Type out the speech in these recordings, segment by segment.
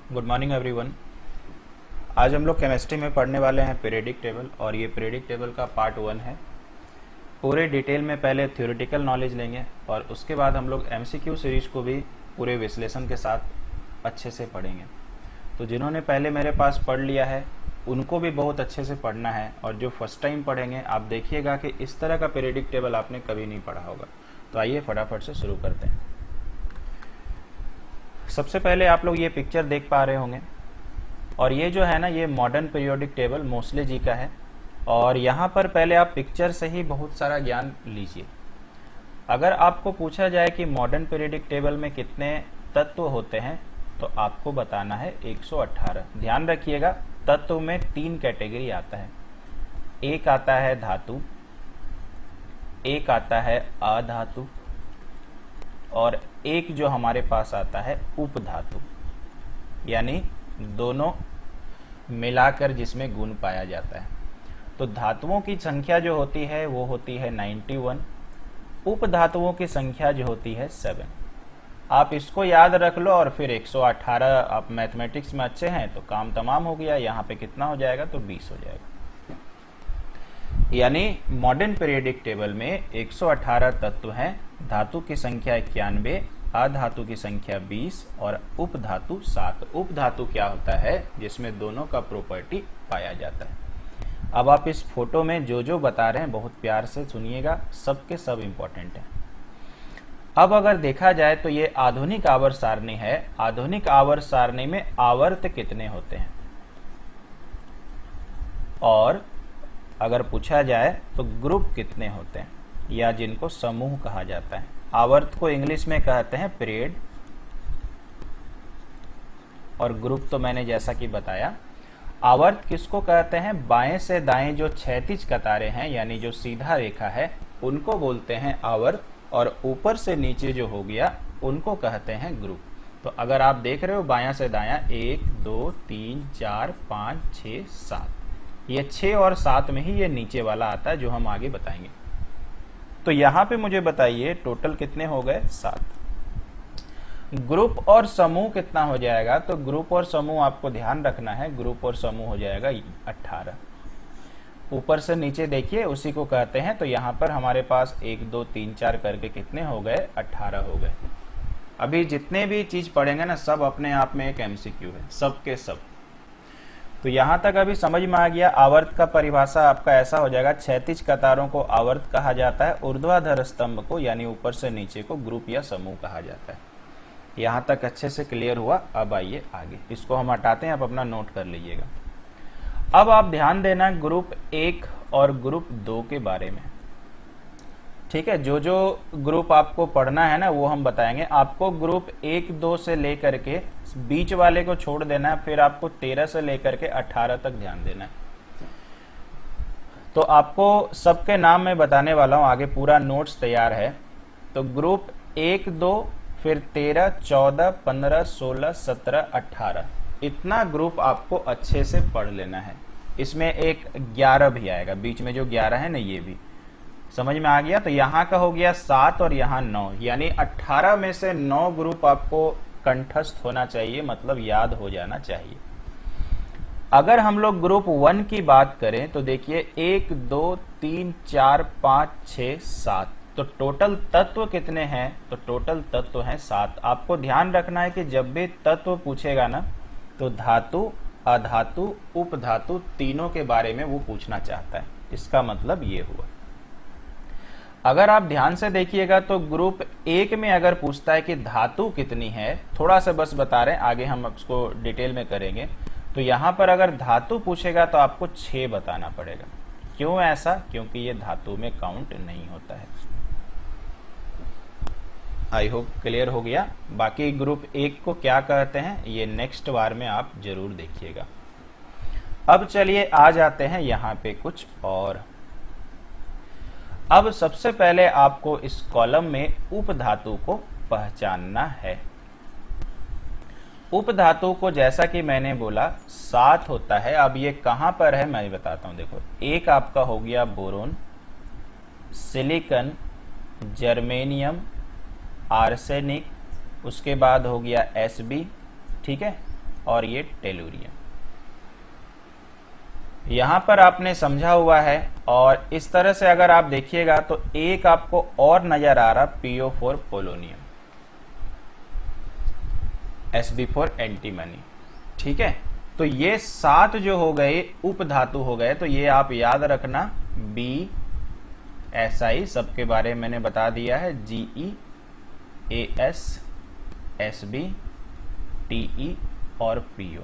Good morning everyone. आज हम लोग केमिस्ट्री में पढ़ने वाले हैं पीरियडिक टेबल, और ये पीरियडिक टेबल का पार्ट 1 है। पूरे डिटेल में पहले थ्योरेटिकल नॉलेज लेंगे और उसके बाद हम लोग एमसीक्यू सीरीज को भी पूरे विश्लेषण के साथ अच्छे से पढ़ेंगे। तो जिन्होंने पहले मेरे पास पढ़ लिया है उनको भी बहुत अच्छे से पढ़ना है, और जो फर्स्ट टाइम पढ़ेंगे आप देखिएगा कि इस तरह का पीरियडिक टेबल आपने कभी नहीं पढ़ा होगा। तो आइए फटाफट से शुरू करते हैं। सबसे पहले आप लोग ये पिक्चर देख पा रहे होंगे, और ये जो है ना, ये मॉडर्न पीरियोडिक टेबल मोस्ले जी का है। और यहाँ पर पहले आप पिक्चर से ही बहुत सारा ज्ञान लीजिए। अगर आपको पूछा जाए कि मॉडर्न पीरियोडिक टेबल में कितने तत्व होते हैं तो आपको बताना है 118। ध्यान रखिएगा, तत्व में 3 कैटेगरी आता है। एक आता है धातु, एक आता है अधातु, और एक जो हमारे पास आता है उपधातु, यानी दोनों मिलाकर जिसमें गुण पाया जाता है। तो धातुओं की संख्या जो होती है वो होती है 91, उपधातुओं की संख्या जो होती है 7। आप इसको याद रख लो और फिर 118। आप मैथमेटिक्स में अच्छे हैं तो काम तमाम हो गया। यहाँ पे कितना हो जाएगा तो 20 हो जाएगा। यानी मॉडर्न पीरियडिक टेबल में 118 तत्व हैं। धातु की संख्या 91, अधातु की संख्या 20 और उपधातु 7। उपधातु क्या होता है? जिसमें दोनों का प्रॉपर्टी पाया जाता है। अब आप इस फोटो में जो जो बता रहे हैं बहुत प्यार से सुनिएगा, सबके सब इंपॉर्टेंट है। अब अगर देखा जाए तो ये आधुनिक आवर्त सारणी है। आधुनिक आवर्त सारणी में आवर्त कितने होते हैं? और अगर पूछा जाए तो ग्रुप कितने होते हैं, या जिनको समूह कहा जाता है। आवर्त को इंग्लिश में कहते हैं पीरियड, और ग्रुप तो मैंने जैसा कि बताया। आवर्त किसको कहते हैं? बाएं से दाएं जो क्षैतिज कतारें हैं, यानी जो सीधा रेखा है, उनको बोलते हैं आवर्त। और ऊपर से नीचे जो हो गया उनको कहते हैं ग्रुप। तो अगर आप देख रहे हो बायां से दायां, 1 2 3 4 5 6 7, ये 6 और 7 में ही ये नीचे वाला आता है जो हम आगे बताएंगे। तो यहां पे मुझे बताइए टोटल कितने हो गए? 7। ग्रुप और समूह कितना हो जाएगा? तो ग्रुप और समूह आपको ध्यान रखना है, ग्रुप और समूह हो जाएगा 18। ऊपर से नीचे देखिए, उसी को कहते हैं। तो यहां पर हमारे पास 1 2 3 4 करके कितने हो गए? 18 हो गए। अभी जितने भी चीज पढ़ेंगे ना, सब अपने आप में एक एमसीक्यू है, सब के सब। तो यहां तक अभी समझ में आ गया। आवर्त का परिभाषा आपका ऐसा हो जाएगा, क्षैतिज कतारों को आवर्त कहा जाता है, ऊर्ध्वाधर स्तंभ को यानी ऊपर से नीचे को ग्रुप या समूह कहा जाता है। यहां तक अच्छे से क्लियर हुआ। अब आइए आगे, इसको हम हटाते हैं, आप अपना नोट कर लीजिएगा। अब आप ध्यान देना ग्रुप 1 और ग्रुप 2 के बारे में। ठीक है, जो जो ग्रुप आपको पढ़ना है ना वो हम बताएंगे। आपको ग्रुप 1 2 से लेकर के बीच वाले को छोड़ देना है, फिर आपको 13 से लेकर के 18 तक ध्यान देना है। तो आपको सबके नाम मैं बताने वाला हूं, आगे पूरा नोट्स तैयार है। तो ग्रुप 1 2, फिर 13 14 15 16 17 18, इतना ग्रुप आपको अच्छे से पढ़ लेना है। इसमें एक 11 भी आएगा, बीच में जो 11 है ना, ये भी समझ में आ गया। तो यहाँ का हो गया 7 और यहाँ 9, यानी 18 में से 9 ग्रुप आपको कंठस्थ होना चाहिए, मतलब याद हो जाना चाहिए। अगर हम लोग ग्रुप 1 की बात करें तो देखिए 1 2 3 4 5 6 7, तो टोटल तत्व कितने हैं? तो टोटल तत्व हैं 7। आपको ध्यान रखना है कि जब भी तत्व पूछेगा ना तो धातु, अधातु, उपधातु तीनों के बारे में वो पूछना चाहता है। इसका मतलब ये हुआ। अगर आप ध्यान से देखिएगा तो ग्रुप 1 में अगर पूछता है कि धातु कितनी है, थोड़ा सा बस बता रहे हैं, आगे हम उसको डिटेल में करेंगे। तो यहां पर अगर धातु पूछेगा तो आपको 6 बताना पड़ेगा। क्यों ऐसा? क्योंकि ये धातु में काउंट नहीं होता है। आई होप क्लियर हो गया। बाकी ग्रुप 1 को क्या कहते हैं ये नेक्स्ट बार में आप जरूर देखिएगा। अब चलिए आ जाते हैं यहां पे कुछ और। अब सबसे पहले आपको इस कॉलम में उपधातु को पहचानना है। उपधातु को जैसा कि मैंने बोला 7 होता है। अब ये कहां पर है मैं बताता हूं। देखो, एक आपका हो गया बोरोन, सिलिकॉन, जर्मेनियम, आर्सेनिक, उसके बाद हो गया Sb, ठीक है। और ये टेलुरियम। यहां पर आपने समझा हुआ है, और इस तरह से अगर आप देखिएगा तो एक आपको और नजर आ रहा PO4 पोलोनियम, Sb4 एंटीमनी। ठीक है, तो ये 7 जो हो गए उप धातु हो गए, तो ये आप याद रखना BSI सबके बारे में मैंने बता दिया है, GE, AS, SB, TE और PO।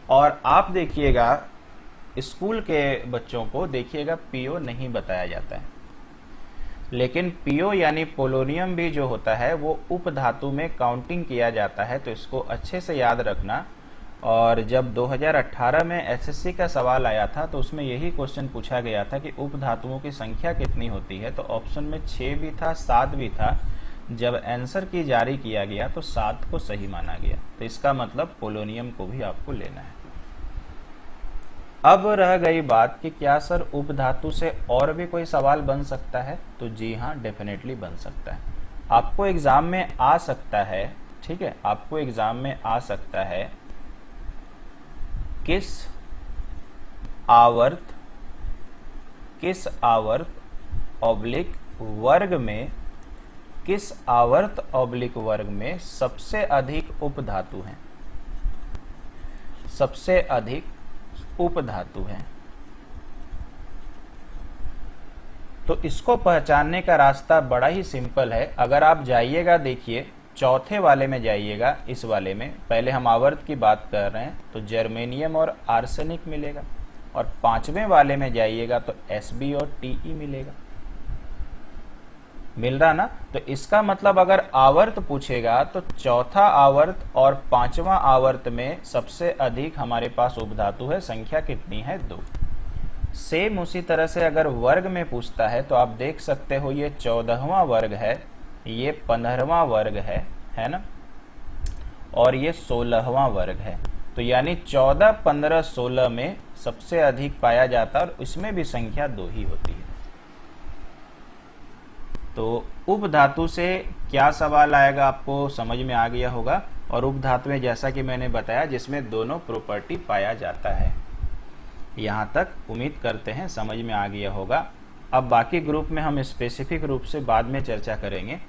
और आप देखिएगा स्कूल के बच्चों को देखिएगा PO नहीं बताया जाता है, लेकिन PO यानी पोलोनियम भी जो होता है वो उप धातु में काउंटिंग किया जाता है, तो इसको अच्छे से याद रखना। और जब 2018 में SSC का सवाल आया था तो उसमें यही क्वेश्चन पूछा गया था कि उप धातुओं की संख्या कितनी होती है, तो ऑप्शन में 6 भी था, 7 भी था। जब आंसर की जारी किया गया तो 7 को सही माना गया, तो इसका मतलब पोलोनियम को भी आपको लेना है। अब रह गई बात कि क्या सर उप धातु से और भी कोई सवाल बन सकता है, तो जी हाँ, डेफिनेटली बन सकता है। आपको एग्जाम में आ सकता है, ठीक है, आपको एग्जाम में आ सकता है किस आवर्त ऑब्लिक वर्ग में, किस आवर्त ऑब्लिक वर्ग में सबसे अधिक उप धातु हैं, सबसे अधिक उप धातु है। तो इसको पहचानने का रास्ता बड़ा ही सिंपल है। अगर आप जाइएगा, देखिए चौथे वाले में जाइएगा, इस वाले में पहले हम आवर्त की बात कर रहे हैं तो जर्मेनियम और आर्सेनिक मिलेगा, और 5वें वाले में जाइएगा तो Sb और Te मिलेगा। मिल रहा ना? तो इसका मतलब अगर आवर्त पूछेगा तो चौथा आवर्त और 5वां आवर्त में सबसे अधिक हमारे पास उपधातु है। संख्या कितनी है? 2। सेम उसी तरह से अगर वर्ग में पूछता है तो आप देख सकते हो ये 14वां वर्ग है, ये 15वां वर्ग है ना, और ये 16वां वर्ग है। तो यानी 14, 15, 16 में सबसे अधिक पाया जाता है, और इसमें भी संख्या 2 ही होती है। तो उप धातु से क्या सवाल आएगा आपको समझ में आ गया होगा। और उप धातु में जैसा कि मैंने बताया जिसमें दोनों प्रॉपर्टी पाया जाता है। यहाँ तक उम्मीद करते हैं समझ में आ गया होगा। अब बाकी ग्रुप में हम स्पेसिफिक रूप से बाद में चर्चा करेंगे।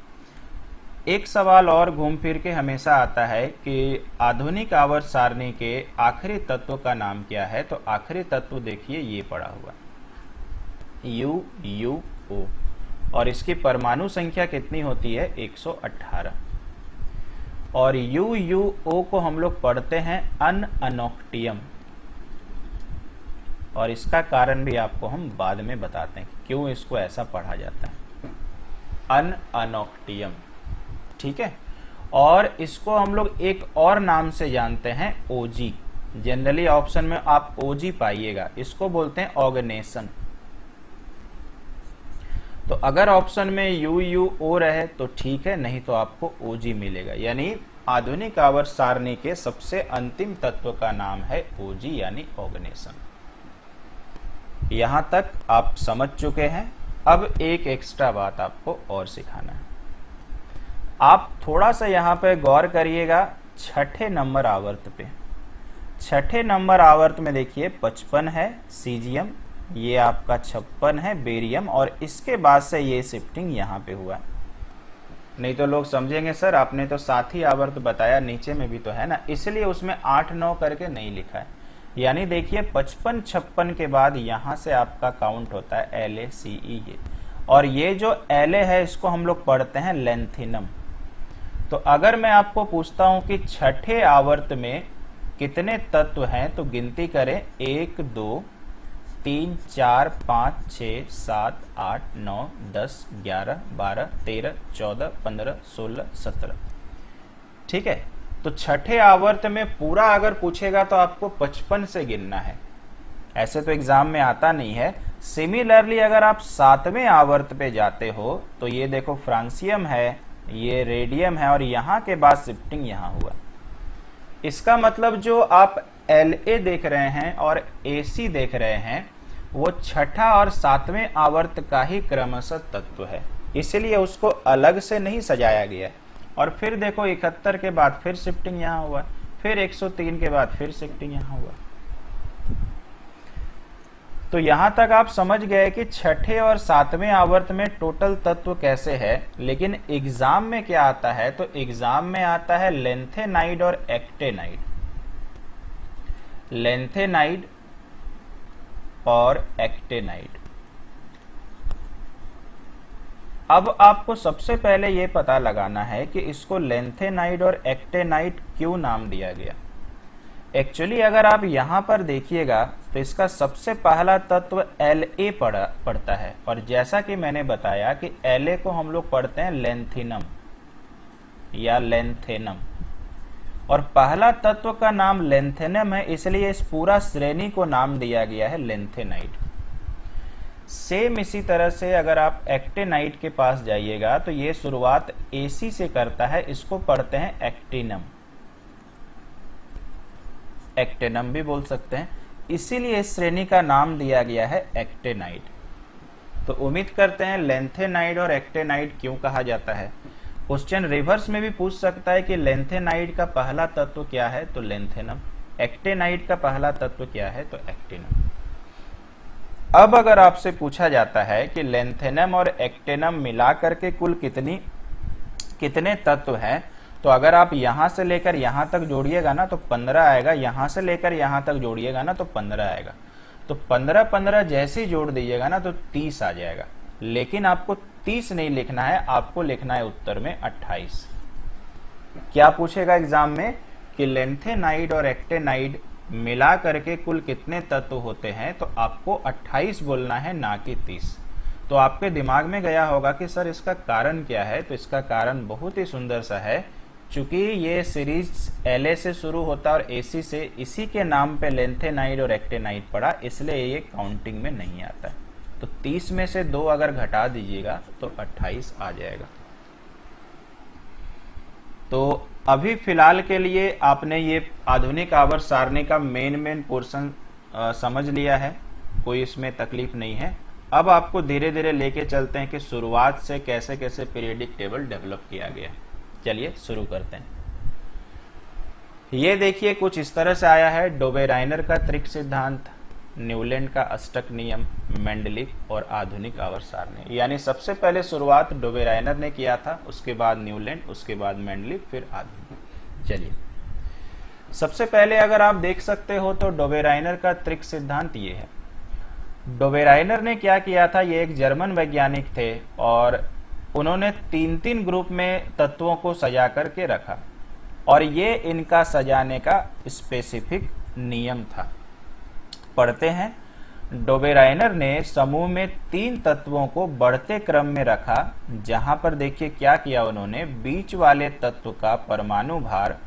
एक सवाल और घूम फिर के हमेशा आता है कि आधुनिक आवर्त सारणी के आखिरी तत्व का नाम क्या है। तो आखिरी तत्व देखिए ये पड़ा हुआ UUO, और इसकी परमाणु संख्या कितनी होती है? 118। और UUO को हम लोग पढ़ते हैं अनअनोक्टियम, और इसका कारण भी आपको हम बाद में बताते हैं क्यों इसको ऐसा पढ़ा जाता है, अनअनोक्टियम। ठीक है, और इसको हम लोग एक और नाम से जानते हैं OG। जनरली ऑप्शन में आप OG पाइएगा, इसको बोलते हैं ऑर्गेनेशन। तो अगर ऑप्शन में UUO रहे तो ठीक है, नहीं तो आपको OG मिलेगा। यानी आधुनिक आवर्त सारणी के सबसे अंतिम तत्व का नाम है OG यानी ऑर्गेनेशन। यहां तक आप समझ चुके हैं। अब एक एक्स्ट्रा बात आपको और सिखाना है। आप थोड़ा सा यहां पे गौर करिएगा 6ठे नंबर आवर्त पे। 6ठे नंबर आवर्त में देखिए 55 है सीजियम, ये आपका 56 है बेरियम, और इसके बाद से ये शिफ्टिंग यहाँ पे हुआ। नहीं तो लोग समझेंगे सर आपने तो 7 ही आवर्त बताया, नीचे में भी तो है ना, इसलिए उसमें 8, 9 करके नहीं लिखा है। यानी देखिए 55, 56 के बाद यहाँ से आपका काउंट होता है LACE, और ये जो LA है इसको हम लोग पढ़ते हैं लेंथिनम। तो अगर मैं आपको पूछता हूं कि 6ठे आवर्त में कितने तत्व हैं, तो गिनती करें 1, 2, 3, 4, 5, 6, 7, 8, 9, 10, 11, 12, 13, 14, 15, 16, 17। ठीक है, तो 6ठे आवर्त में पूरा अगर पूछेगा तो आपको 55 से गिनना है। ऐसे तो एग्जाम में आता नहीं है। सिमिलरली अगर आप 7वें आवर्त पे जाते हो तो ये देखो फ्रांसियम है, ये रेडियम है, और यहाँ के बाद शिफ्टिंग यहाँ हुआ। इसका मतलब जो आप LA देख रहे हैं और AC देख रहे हैं वो 6ठा और 7वें आवर्त का ही क्रमशः तत्व है, इसलिए उसको अलग से नहीं सजाया गया है। और फिर देखो 71 के बाद फिर शिफ्टिंग यहां हुआ, फिर 103 के बाद फिर शिफ्टिंग यहां हुआ। तो यहां तक आप समझ गए कि छठे और सातवें आवर्त में टोटल तत्व कैसे है। लेकिन एग्जाम में क्या आता है, तो एग्जाम में आता है लेंथेनाइड और एक्टेनाइड, लेंथेनाइड और एक्टेनाइड। अब आपको सबसे पहले यह पता लगाना है कि इसको लेंथेनाइड और एक्टेनाइड क्यों नाम दिया गया। एक्चुअली अगर आप यहां पर देखिएगा तो इसका सबसे पहला तत्व La पड़ता है, और जैसा कि मैंने बताया कि La को हम लोग पढ़ते हैं लेंथिनम या लेंथेनम, और पहला तत्व का नाम लेंथेनम है, इसलिए इस पूरा श्रेणी को नाम दिया गया है लेंथेनाइड। सेम इसी तरह से अगर आप एक्टेनाइड के पास जाइएगा तो ये शुरुआत AC से करता है, इसको पढ़ते हैं एक्टिनम, एक्टेनम भी बोल सकते हैं, इसीलिए इस श्रेणी का नाम दिया गया है एक्टेनाइड। तो उम्मीद करते हैं लेंथेनाइड और एक्टेनाइड क्यों कहा जाता है। क्वेश्चन रिवर्स में भी पूछ सकता है कि लेंथेनाइड का पहला तत्व क्या है, तो लेंथेनम, एक्टेनाइड का पहला तत्व क्या है, तो एक्टिनम। अब अगर आपसे पूछा जाता है कि लेंथेनम और एक्टेनम मिलाकर के कुल कितने तत्व हैं, तो अगर आप यहां से लेकर यहां तक जोड़िएगा ना तो 15 आएगा, यहां से लेकर यहां तक जोड़िएगा ना तो 15 आएगा। तो 15 जैसे ही जोड़ दीजिएगा ना तो 30 आ जाएगा। लेकिन आपको 30 नहीं लिखना है, आपको लिखना है उत्तर में 28। क्या पूछेगा एग्जाम में कि लेंथेनाइड और एक्टेनाइड मिला करके कुल कितने तत्व होते हैं, तो आपको 28 बोलना है, ना कि 30। तो आपके दिमाग में गया होगा कि सर इसका कारण क्या है। तो इसका कारण बहुत ही सुंदर सा है। चूंकि ये सीरीज La से शुरू होता है और AC से, इसी के नाम पे लेंथेनाइड और एक्टेनाइड पड़ा, इसलिए ये काउंटिंग में नहीं आता है। तो 30 में से 2 अगर घटा दीजिएगा तो 28 आ जाएगा। तो अभी फिलहाल के लिए आपने ये आधुनिक आवर्त सारणी का मेन पोर्शन समझ लिया है, कोई इसमें तकलीफ नहीं है। अब आपको धीरे धीरे लेके चलते हैं कि शुरुआत से कैसे कैसे पीरियडिक टेबल डेवलप किया गया। चलिए शुरू करते हैं। ये देखिए कुछ इस तरह से आया है, डोबेराइनर का त्रिक सिद्धांत, न्यूलैंड का अष्टक नियम, मेंडलीफ और आधुनिक आवर्त सारणी। यानी सबसे पहले शुरुआत डोबेराइनर ने किया था, उसके बाद न्यूलैंड, उसके बाद मेंडलीफ, फिर आधुनिक। चलिए सबसे पहले अगर आप देख सकते हो तो डोबेराइनर का त्रिक सिद्धांत ये है। डोबेराइनर ने क्या किया था, ये एक जर्मन वैज्ञानिक थे और उन्होंने 3-3 ग्रुप में तत्वों को सजा करके रखा, और ये इनका सजाने का स्पेसिफिक नियम था। पढ़ते हैं, डोबेराइनर ने समूह में 3 तत्वों को बढ़ते क्रम में रखा, जहां पर देखिए क्या किया उन्होंने, बीच वाले तत्व का परमाणु भार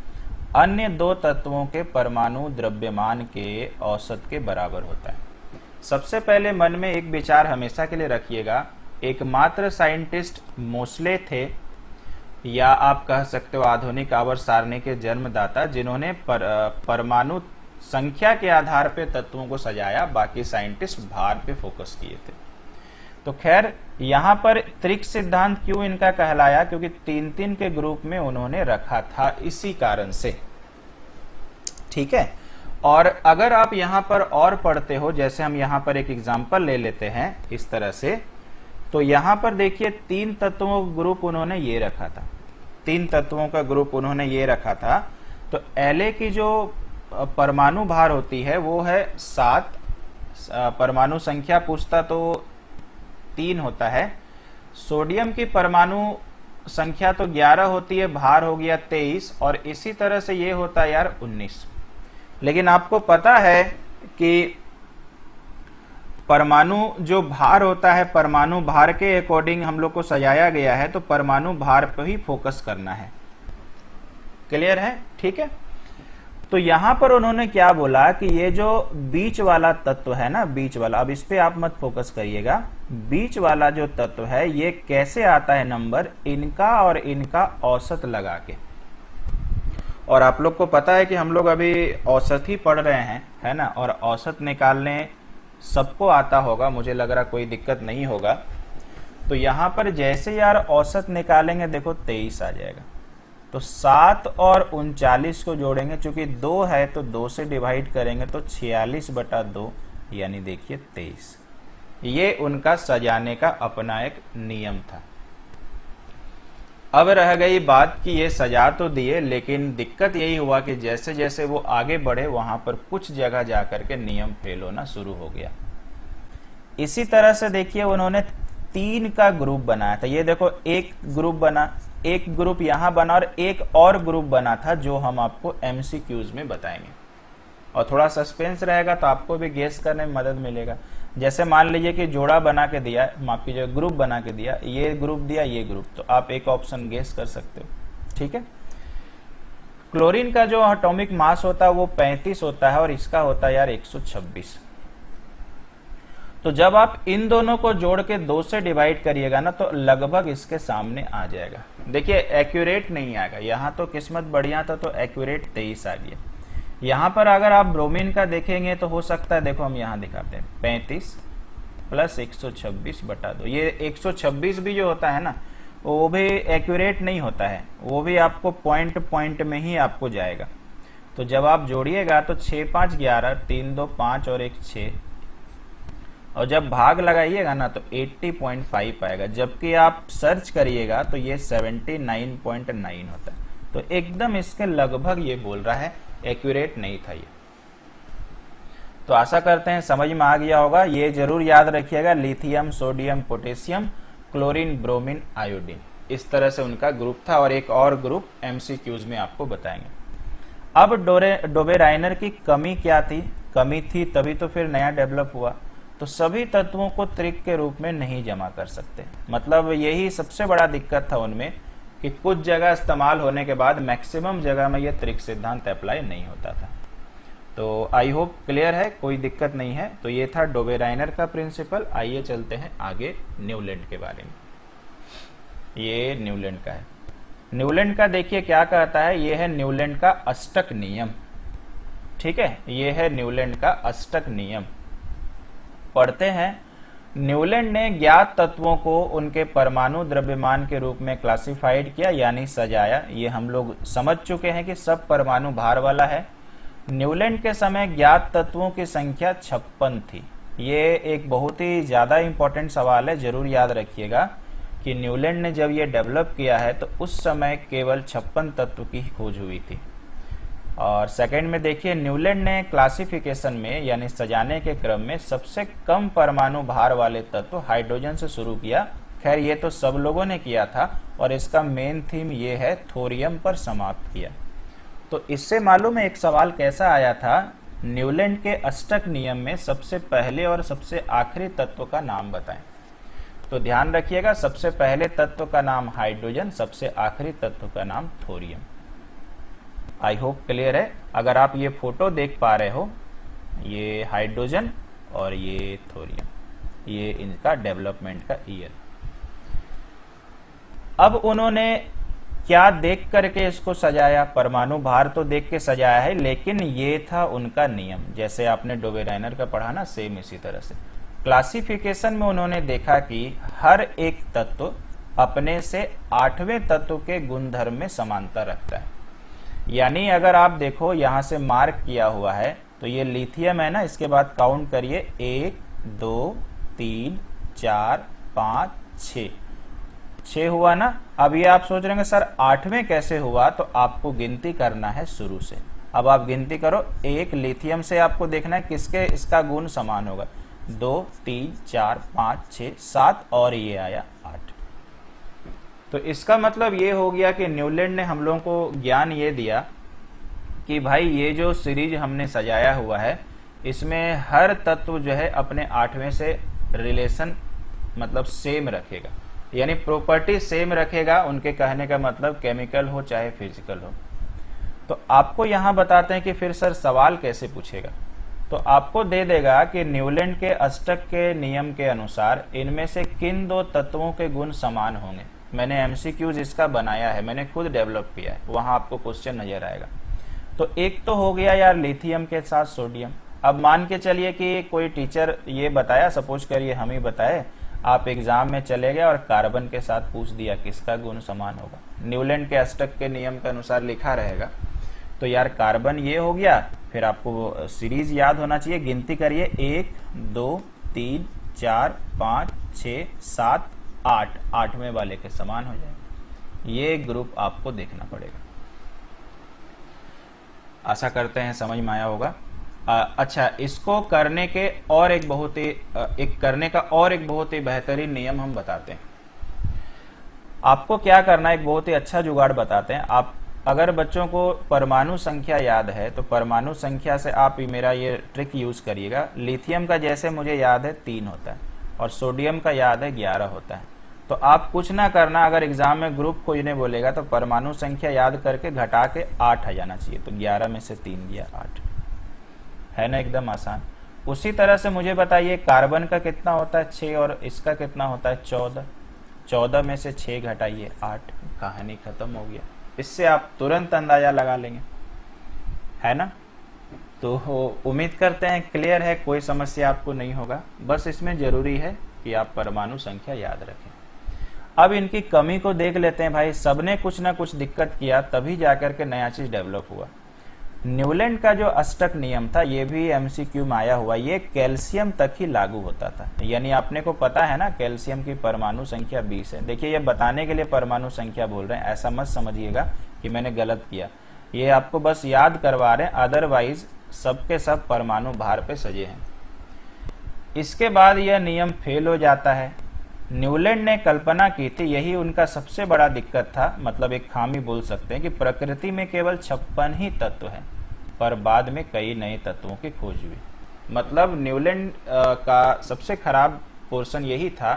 अन्य 2 तत्वों के परमाणु द्रव्यमान के औसत के बराबर होता है। सबसे पहले मन में एक विचार हमेशा के लिए रखिएगा, एकमात्र साइंटिस्ट मोस्ले थे, या आप कह सकते हो आधुनिक आवर्त सारणी के जन्मदाता, जिन्होंने परमाणु संख्या के आधार पे तत्वों को सजाया, बाकी साइंटिस्ट भार पे फोकस किए थे। तो खैर यहां पर त्रिक सिद्धांत क्यों इनका कहलाया, क्योंकि 3-3 के ग्रुप में उन्होंने रखा था, इसी कारण से। ठीक है, और अगर आप यहां पर और पढ़ते हो, जैसे हम यहां पर एक एग्जांपल ले लेते हैं इस तरह से, तो यहां पर देखिए 3 तत्वों का ग्रुप उन्होंने ये रखा था, 3 तत्वों का ग्रुप उन्होंने ये रखा था। तो La की जो परमाणु भार होती है वो है 7, परमाणु संख्या पूछता तो 3 होता है। सोडियम की परमाणु संख्या तो 11 होती है, भार हो गया 23, और इसी तरह से ये होता है यार 19। लेकिन आपको पता है कि परमाणु जो भार होता है, परमाणु भार के अकॉर्डिंग हम लोग को सजाया गया है, तो परमाणु भार पर ही फोकस करना है। क्लियर है? ठीक है। तो यहां पर उन्होंने क्या बोला कि ये जो बीच वाला तत्व है ना, बीच वाला, अब इस पे आप मत फोकस करिएगा, बीच वाला जो तत्व है ये कैसे आता है नंबर, इनका और इनका औसत लगा के। और आप लोग को पता है कि हम लोग अभी औसत ही पढ़ रहे हैं, है ना, और औसत निकालने सबको आता होगा, मुझे लग रहा कोई दिक्कत नहीं होगा। तो यहां पर जैसे यार औसत निकालेंगे, देखो 23 आ जाएगा। तो 7 और 39 को जोड़ेंगे, चूंकि 2 है तो 2 से डिवाइड करेंगे तो 46/2 यानी देखिए 23। ये उनका सजाने का अपना एक नियम था। अब रह गई बात कि ये सजा तो दिए, लेकिन दिक्कत यही हुआ कि जैसे जैसे वो आगे बढ़े वहां पर कुछ जगह जाकर के नियम फेल होना शुरू हो गया। इसी तरह से देखिए उन्होंने 3 का ग्रुप बनाया था। ये देखो एक ग्रुप बना, एक ग्रुप यहां बना और एक और ग्रुप बना था जो हम आपको एमसीक्यूज में बताएंगे, और थोड़ा सस्पेंस रहेगा तो आपको भी गेस करने में मदद मिलेगा। जैसे मान लीजिए कि जोड़ा बना के दिया, माफ कीजिए ग्रुप बना के दिया, ये ग्रुप दिया ये ग्रुप, तो आप एक ऑप्शन गेस कर सकते हो। ठीक है, क्लोरीन का जो एटॉमिक मास होता है वो 35 होता है और इसका होता है यार 126। तो जब आप इन दोनों को जोड़ के 2 से डिवाइड करिएगा ना तो लगभग इसके सामने आ जाएगा। देखिए एक्यूरेट नहीं आएगा, यहां तो किस्मत बढ़िया था तो एक्यूरेट 23 आ गया। यहां पर अगर आप ब्रोमीन का देखेंगे तो हो सकता है, देखो हम यहां दिखाते हैं 35 प्लस 126/2। ये 126 भी जो होता है ना वो भी एक्यूरेट नहीं होता है, वो भी आपको पॉइंट में ही आपको जाएगा। तो जब आप जोड़िएगा तो 6 5 11, 3 2 5 और 1 6, और जब भाग लगाइएगा ना तो 80.5 आएगा, जबकि आप सर्च करिएगा तो ये 79.9 होता है। तो एकदम इसके लगभग ये बोल रहा है, एक्यूरेट नहीं था ये। तो आशा करते हैं समझ में आ गया होगा। ये जरूर याद रखिएगा, lithium, sodium, potassium, chlorine, bromine, iodine, इस तरह से उनका ग्रुप था, और एक और ग्रुप एमसीक्यूज में आपको बताएंगे। अब डोबेराइनर की कमी क्या थी? कमी थी तभी तो फिर नया डेवलप हुआ। तो सभी तत्वों को त्रिक के रूप में नहीं जमा कर सकते, मतलब यही सबसे बड़ा दिक्कत था उनमें कि कुछ जगह इस्तेमाल होने के बाद मैक्सिमम जगह में यह त्रिक सिद्धांत अप्लाई नहीं होता था। तो आई होप क्लियर है, कोई दिक्कत नहीं है। तो ये था डोबेराइनर का प्रिंसिपल। आइए चलते हैं आगे न्यूलैंड के बारे में। ये न्यूलैंड का है। न्यूलैंड का देखिए क्या कहता है, ये है न्यूलैंड का अष्टक नियम। ठीक है, ये है न्यूलैंड का अष्टक नियम। पढ़ते हैं। न्यूलैंड ने ज्ञात तत्वों को उनके परमाणु द्रव्यमान के रूप में क्लासिफाइड किया, यानी सजाया। ये हम लोग समझ चुके हैं कि सब परमाणु भार वाला है। न्यूलैंड के समय ज्ञात तत्वों की संख्या 56 थी। ये एक बहुत ही ज्यादा इंपॉर्टेंट सवाल है, जरूर याद रखिएगा कि न्यूलैंड ने जब ये डेवलप किया है तो उस समय केवल 56 तत्व की खोज हुई थी। और सेकंड में देखिए, न्यूलैंड ने क्लासिफिकेशन में यानी सजाने के क्रम में सबसे कम परमाणु भार वाले तत्व हाइड्रोजन से शुरू किया। खैर ये तो सब लोगों ने किया था, और इसका मेन थीम ये है थोरियम पर समाप्त किया। तो इससे मालूम है एक सवाल कैसा आया था, न्यूलैंड के अष्टक नियम में सबसे पहले और सबसे आखिरी तत्व का नाम बताएं। तो ध्यान रखिएगा, सबसे पहले तत्व का नाम हाइड्रोजन, सबसे आखिरी तत्व का नाम थोरियम। आई होप क्लियर है। अगर आप ये फोटो देख पा रहे हो, ये हाइड्रोजन और ये थोरियम, ये इनका डेवलपमेंट का ईयर। अब उन्होंने क्या देख करके इसको सजाया? परमाणु भार तो देख के सजाया है, लेकिन ये था उनका नियम। जैसे आपने डोबेराइनर का पढ़ा ना, सेम इसी तरह से क्लासिफिकेशन में उन्होंने देखा कि हर एक तत्व अपने से 8वें तत्व के गुणधर्म में समानता रखता है। यानी अगर आप देखो यहां से मार्क किया हुआ है तो ये लिथियम है ना, इसके बाद काउंट करिए 1 2 3 4 5 6 हुआ ना। अब ये आप सोच रहे होंगे सर 8वें कैसे हुआ? तो आपको गिनती करना है शुरू से। अब आप गिनती करो, एक लिथियम से आपको देखना है किसके इसका गुण समान होगा। 2 3 4 5 6 7 और ये आया 8। तो इसका मतलब ये हो गया कि न्यूलैंड ने हम लोगों को ज्ञान ये दिया कि भाई ये जो सीरीज हमने सजाया हुआ है इसमें हर तत्व जो है अपने 8वें से रिलेशन मतलब सेम रखेगा, यानी प्रॉपर्टी सेम रखेगा। उनके कहने का मतलब केमिकल हो चाहे फिजिकल हो। तो आपको यहां बताते हैं कि फिर सर सवाल कैसे पूछेगा। तो आपको दे देगा कि न्यूलैंड के अष्टक के नियम के अनुसार इनमें से किन 2 तत्वों के गुण समान होंगे। मैंने एमसीक्यूज इसका बनाया है, मैंने खुद डेवलप किया है, वहां आपको क्वेश्चन नजर आएगा। तो एक तो हो गया यार लिथियम के साथ सोडियम। अब मान के चलिए कि कोई टीचर ये बताया, सपोज करिए हम ही बताए, आप एग्जाम में चले गए और कार्बन के साथ पूछ दिया किसका गुण समान होगा, न्यूलैंड के अष्टक के नियम के अनुसार लिखा रहेगा, तो यार कार्बन ये हो गया, फिर आपको सीरीज याद होना चाहिए, गिनती करिए 1 2 3 4 5 6 7 8, 8वें वाले के समान हो जाएगा। ये ग्रुप आपको देखना पड़ेगा। आशा करते हैं समझ में आया होगा। अच्छा, इसको करने के और एक बहुत ही बेहतरीन नियम हम बताते हैं। आपको क्या करना है, एक बहुत ही अच्छा जुगाड़ बताते हैं। आप अगर बच्चों को परमाणु संख्या याद है तो परमाणु संख्या से आप मेरा ये ट्रिक यूज करिएगा। लिथियम का जैसे मुझे याद है 3 होता है और सोडियम का याद है 11 होता है। तो आप कुछ ना करना, अगर एग्जाम में ग्रुप खोजने बोलेगा तो परमाणु संख्या याद करके घटा के 8 आ जाना चाहिए। तो 11 में से 3 गया 8, है ना, एकदम आसान। उसी तरह से मुझे बताइए कार्बन का कितना होता है 6 और इसका कितना होता है 14। 14 में से 6 घटाइए 8, कहानी खत्म हो गया। इससे आप तुरंत अंदाजा लगा लेंगे, है ना। तो उम्मीद करते हैं क्लियर है, कोई समस्या आपको नहीं होगा। बस इसमें जरूरी है कि आप परमाणु संख्या याद रखें। अब इनकी कमी को देख लेते हैं भाई। सबने कुछ ना कुछ दिक्कत किया तभी जाकर के नया चीज डेवलप हुआ। न्यूलैंड का जो अष्टक नियम था ये भी एमसीक्यू में आया हुआ, ये कैल्शियम तक ही लागू होता था। यानी आपने को पता है ना कैल्शियम की परमाणु संख्या 20 है। देखिए ये बताने के लिए परमाणु संख्या बोल रहे हैं, ऐसा मत समझिएगा कि मैंने गलत किया, ये आपको बस याद करवा रहे हैं। अदरवाइज सबके सब परमाणु भार पे सजे हैं। इसके बाद यह नियम फेल हो जाता है। न्यूलैंड ने कल्पना की थी, यही उनका सबसे बड़ा दिक्कत था, मतलब एक खामी बोल सकते हैं, कि प्रकृति में केवल 56 ही तत्व हैं, पर बाद में कई नए तत्वों की खोज हुई। मतलब न्यूलैंड का सबसे खराब पोर्शन यही था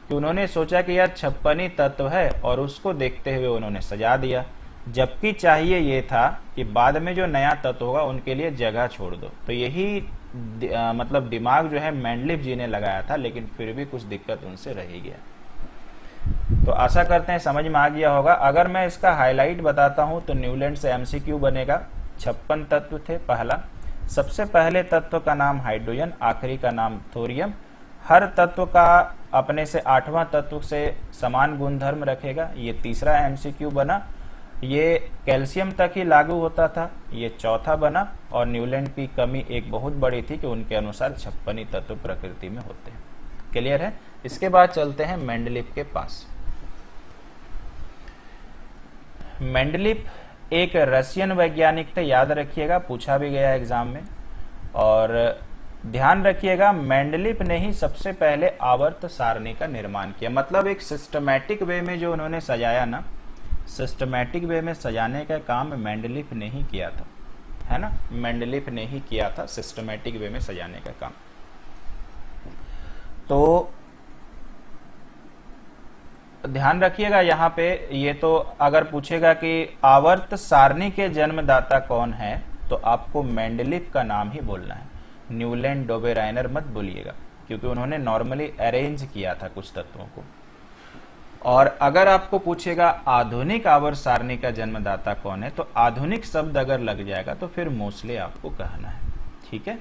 कि उन्होंने सोचा कि यार 56 ही तत्व है और उसको देखते हुए उन्होंने सजा दिया, जबकि चाहिए ये था कि बाद में जो नया तत्व होगा उनके लिए जगह छोड़ दो। तो यही मतलब दिमाग जो है मेंडलीफ जी ने लगाया था, लेकिन फिर भी कुछ दिक्कत उनसे रह ही गया। तो आशा करते हैं समझ में आ गया होगा। अगर मैं इसका हाईलाइट बताता हूं तो न्यूलैंड से एमसीक्यू बनेगा। 56 तत्व थे। पहला, सबसे पहले तत्व का नाम हाइड्रोजन, आखिरी का नाम थोरियम। हर तत्व का अपने से 8वां तत्व से समान गुणधर्म रखेगा। ये तीसरा एमसीक्यू बना। ये कैल्शियम तक ही लागू होता था, ये चौथा बना। और न्यूलैंड की कमी एक बहुत बड़ी थी कि उनके अनुसार 56 ही तत्व प्रकृति में होते हैं। क्लियर है। इसके बाद चलते हैं मेंडलीफ के पास। मेंडलीफ एक रशियन वैज्ञानिक थे, याद रखिएगा, पूछा भी गया एग्जाम में। और ध्यान रखिएगा मेंडलीफ ने ही सबसे पहले आवर्त सारणी का निर्माण किया। मतलब एक सिस्टमैटिक वे में जो उन्होंने सजाया ना, सिस्टमैटिक वे में सजाने का काम मेंडलीफ ने ही किया था, है ना। मेंडलीफ ने ही किया था सिस्टमैटिक वे में सजाने का काम। तो ध्यान रखिएगा यहाँ पे, ये तो अगर पूछेगा कि आवर्त सारणी के जन्मदाता कौन है तो आपको मेंडलीफ का नाम ही बोलना है। न्यूलैंड डोबे राइनर मत बोलिएगा, क्योंकि उन्होंने नॉर्मली अरेंज किया था कुछ तत्वों को। और अगर आपको पूछेगा आधुनिक आवर्त सारणी का जन्मदाता कौन है, तो आधुनिक शब्द अगर लग जाएगा तो फिर मोस्ले आपको कहना है। ठीक है।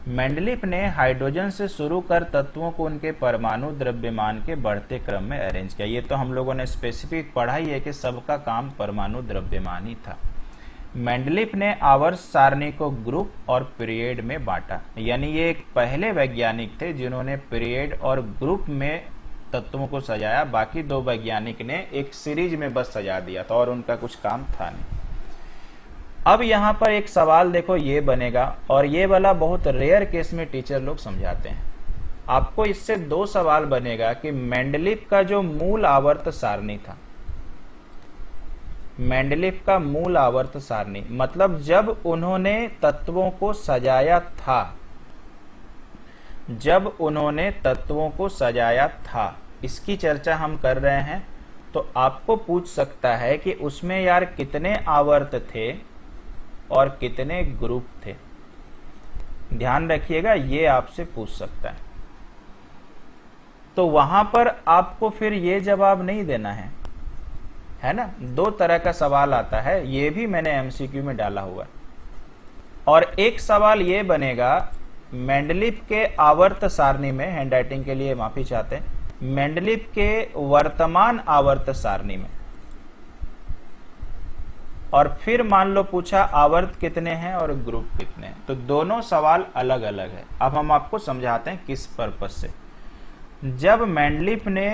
मेंडलीफ ने हाइड्रोजन से शुरू कर तत्वों को उनके परमाणु द्रव्यमान के बढ़ते क्रम में अरेंज किया। ये तो हम लोगों ने स्पेसिफिक पढ़ा ही है कि सबका काम परमाणु द्रव्यमान ही था। मेंडलीफ ने आवर्त सारणी को ग्रुप और पीरियड में बांटा। यानी ये एक पहले वैज्ञानिक थे जिन्होंने पीरियड और ग्रुप में तत्वों को सजाया। बाकी दो वैज्ञानिक ने एक सीरीज में बस सजा दिया था और उनका कुछ काम था नहीं। अब यहाँ पर एक सवाल देखो ये बनेगा, और ये वाला बहुत रेयर केस में टीचर लोग समझाते हैं। आपको इससे 2 सवाल बनेगा कि मेंडलीफ का जो मूल आवर्त सारणी था, मेंडलीफ का मूल आवर्त सारणी मतलब जब उन्होंने तत्वों को सजाया था, जब उन्होंने तत्वों को सजाया था, इसकी चर्चा हम कर रहे हैं। तो आपको पूछ सकता है कि उसमें यार कितने आवर्त थे और कितने ग्रुप थे। ध्यान रखिएगा, ये आपसे पूछ सकता है। तो वहां पर आपको फिर ये जवाब नहीं देना है ना। 2 तरह का सवाल आता है, ये भी मैंने एमसीक्यू में डाला हुआ है। और एक सवाल ये बनेगा मेंडलीव के आवर्त सारणी में, हैंडराइटिंग के लिए माफी चाहते हैं, मेंडलीव के वर्तमान आवर्त सारणी में, और फिर मान लो पूछा आवर्त कितने हैं और ग्रुप कितने हैं, तो दोनों सवाल अलग अलग है। अब हम आपको समझाते हैं किस पर्पस से। जब मेंडलीव ने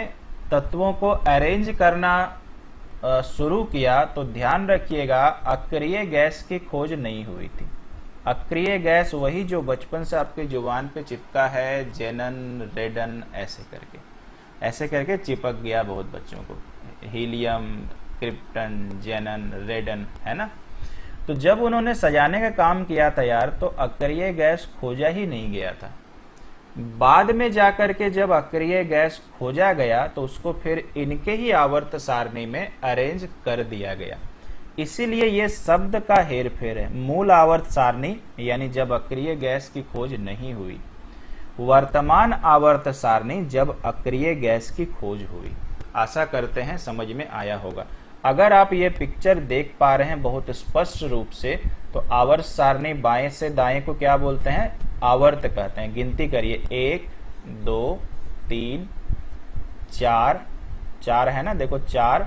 तत्वों को अरेंज करना शुरू किया तो ध्यान रखिएगा अक्रिय गैस की खोज नहीं हुई थी। अक्रिय गैस वही जो बचपन से आपके जुबान पे चिपका है, जेनन, रेडन, ऐसे करके चिपक गया बहुत बच्चों को, हीलियम, क्रिप्टन, जेनन, रेडन, है ना। तो जब उन्होंने सजाने का काम किया था यार, तो अक्रिय गैस खोजा ही नहीं गया था। बाद में जाकर के जब अक्रिय गैस खोजा गया तो उसको फिर इनके ही आवर्त सारणी में अरेंज कर दिया गया। इसीलिए ये शब्द का हेरफेर है। मूल आवर्त सारणी यानी जब अक्रिय गैस की खोज नहीं हुई, वर्तमान आवर्त सारणी जब अक्रिय गैस की खोज हुई। आशा करते हैं समझ में आया होगा। अगर आप ये पिक्चर देख पा रहे हैं बहुत स्पष्ट रूप से, तो आवर्त सारणी बाएं से दाएं को क्या बोलते हैं? आवर्त कहते हैं। गिनती करिए, 1 2 3 4 है ना, देखो 4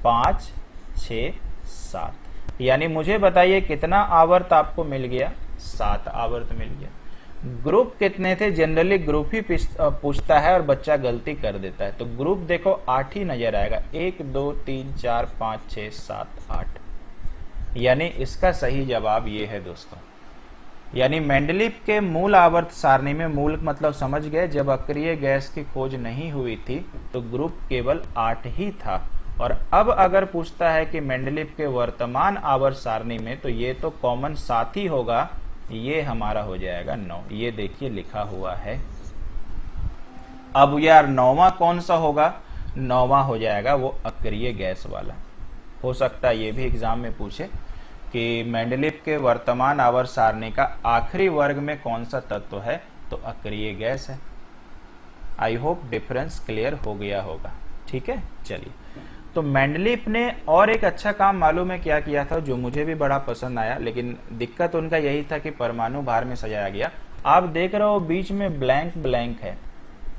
5 6 7, यानी मुझे बताइए कितना आवर्त आपको मिल गया? 7 आवर्त मिल गया। ग्रुप कितने थे? जनरली ग्रुप ही पूछता है और बच्चा गलती कर देता है। तो ग्रुप देखो 8 ही नजर आएगा, 1 2 3 4 5 6 7 8, यानी इसका सही जवाब ये है दोस्तों। यानी मेंडलीव के मूल आवर्त सारणी में, मूल मतलब समझ गए, जब अक्रिय गैस की खोज नहीं हुई थी तो ग्रुप केवल 8 ही था। और अब अगर पूछता है कि मेंडलीव के वर्तमान आवर्त सारणी में, तो ये तो कॉमन 7 ही होगा, ये हमारा हो जाएगा 9। ये देखिए लिखा हुआ है। अब यार 9वां कौन सा होगा? 9वां हो जाएगा वो अक्रिय गैस वाला। हो सकता है ये भी एग्जाम में पूछे कि मेंडलीव के वर्तमान आवर्त सारणी का आखिरी वर्ग में कौन सा तत्व है, तो अक्रिय गैस है। आई होप डिफरेंस क्लियर हो गया होगा। ठीक है, चलिए। तो मेंडलीव ने और एक अच्छा काम मालूम है क्या किया था, जो मुझे भी बड़ा पसंद आया, लेकिन दिक्कत उनका यही था कि परमाणु भार में सजाया गया। आप देख रहे हो बीच में ब्लैंक ब्लैंक है,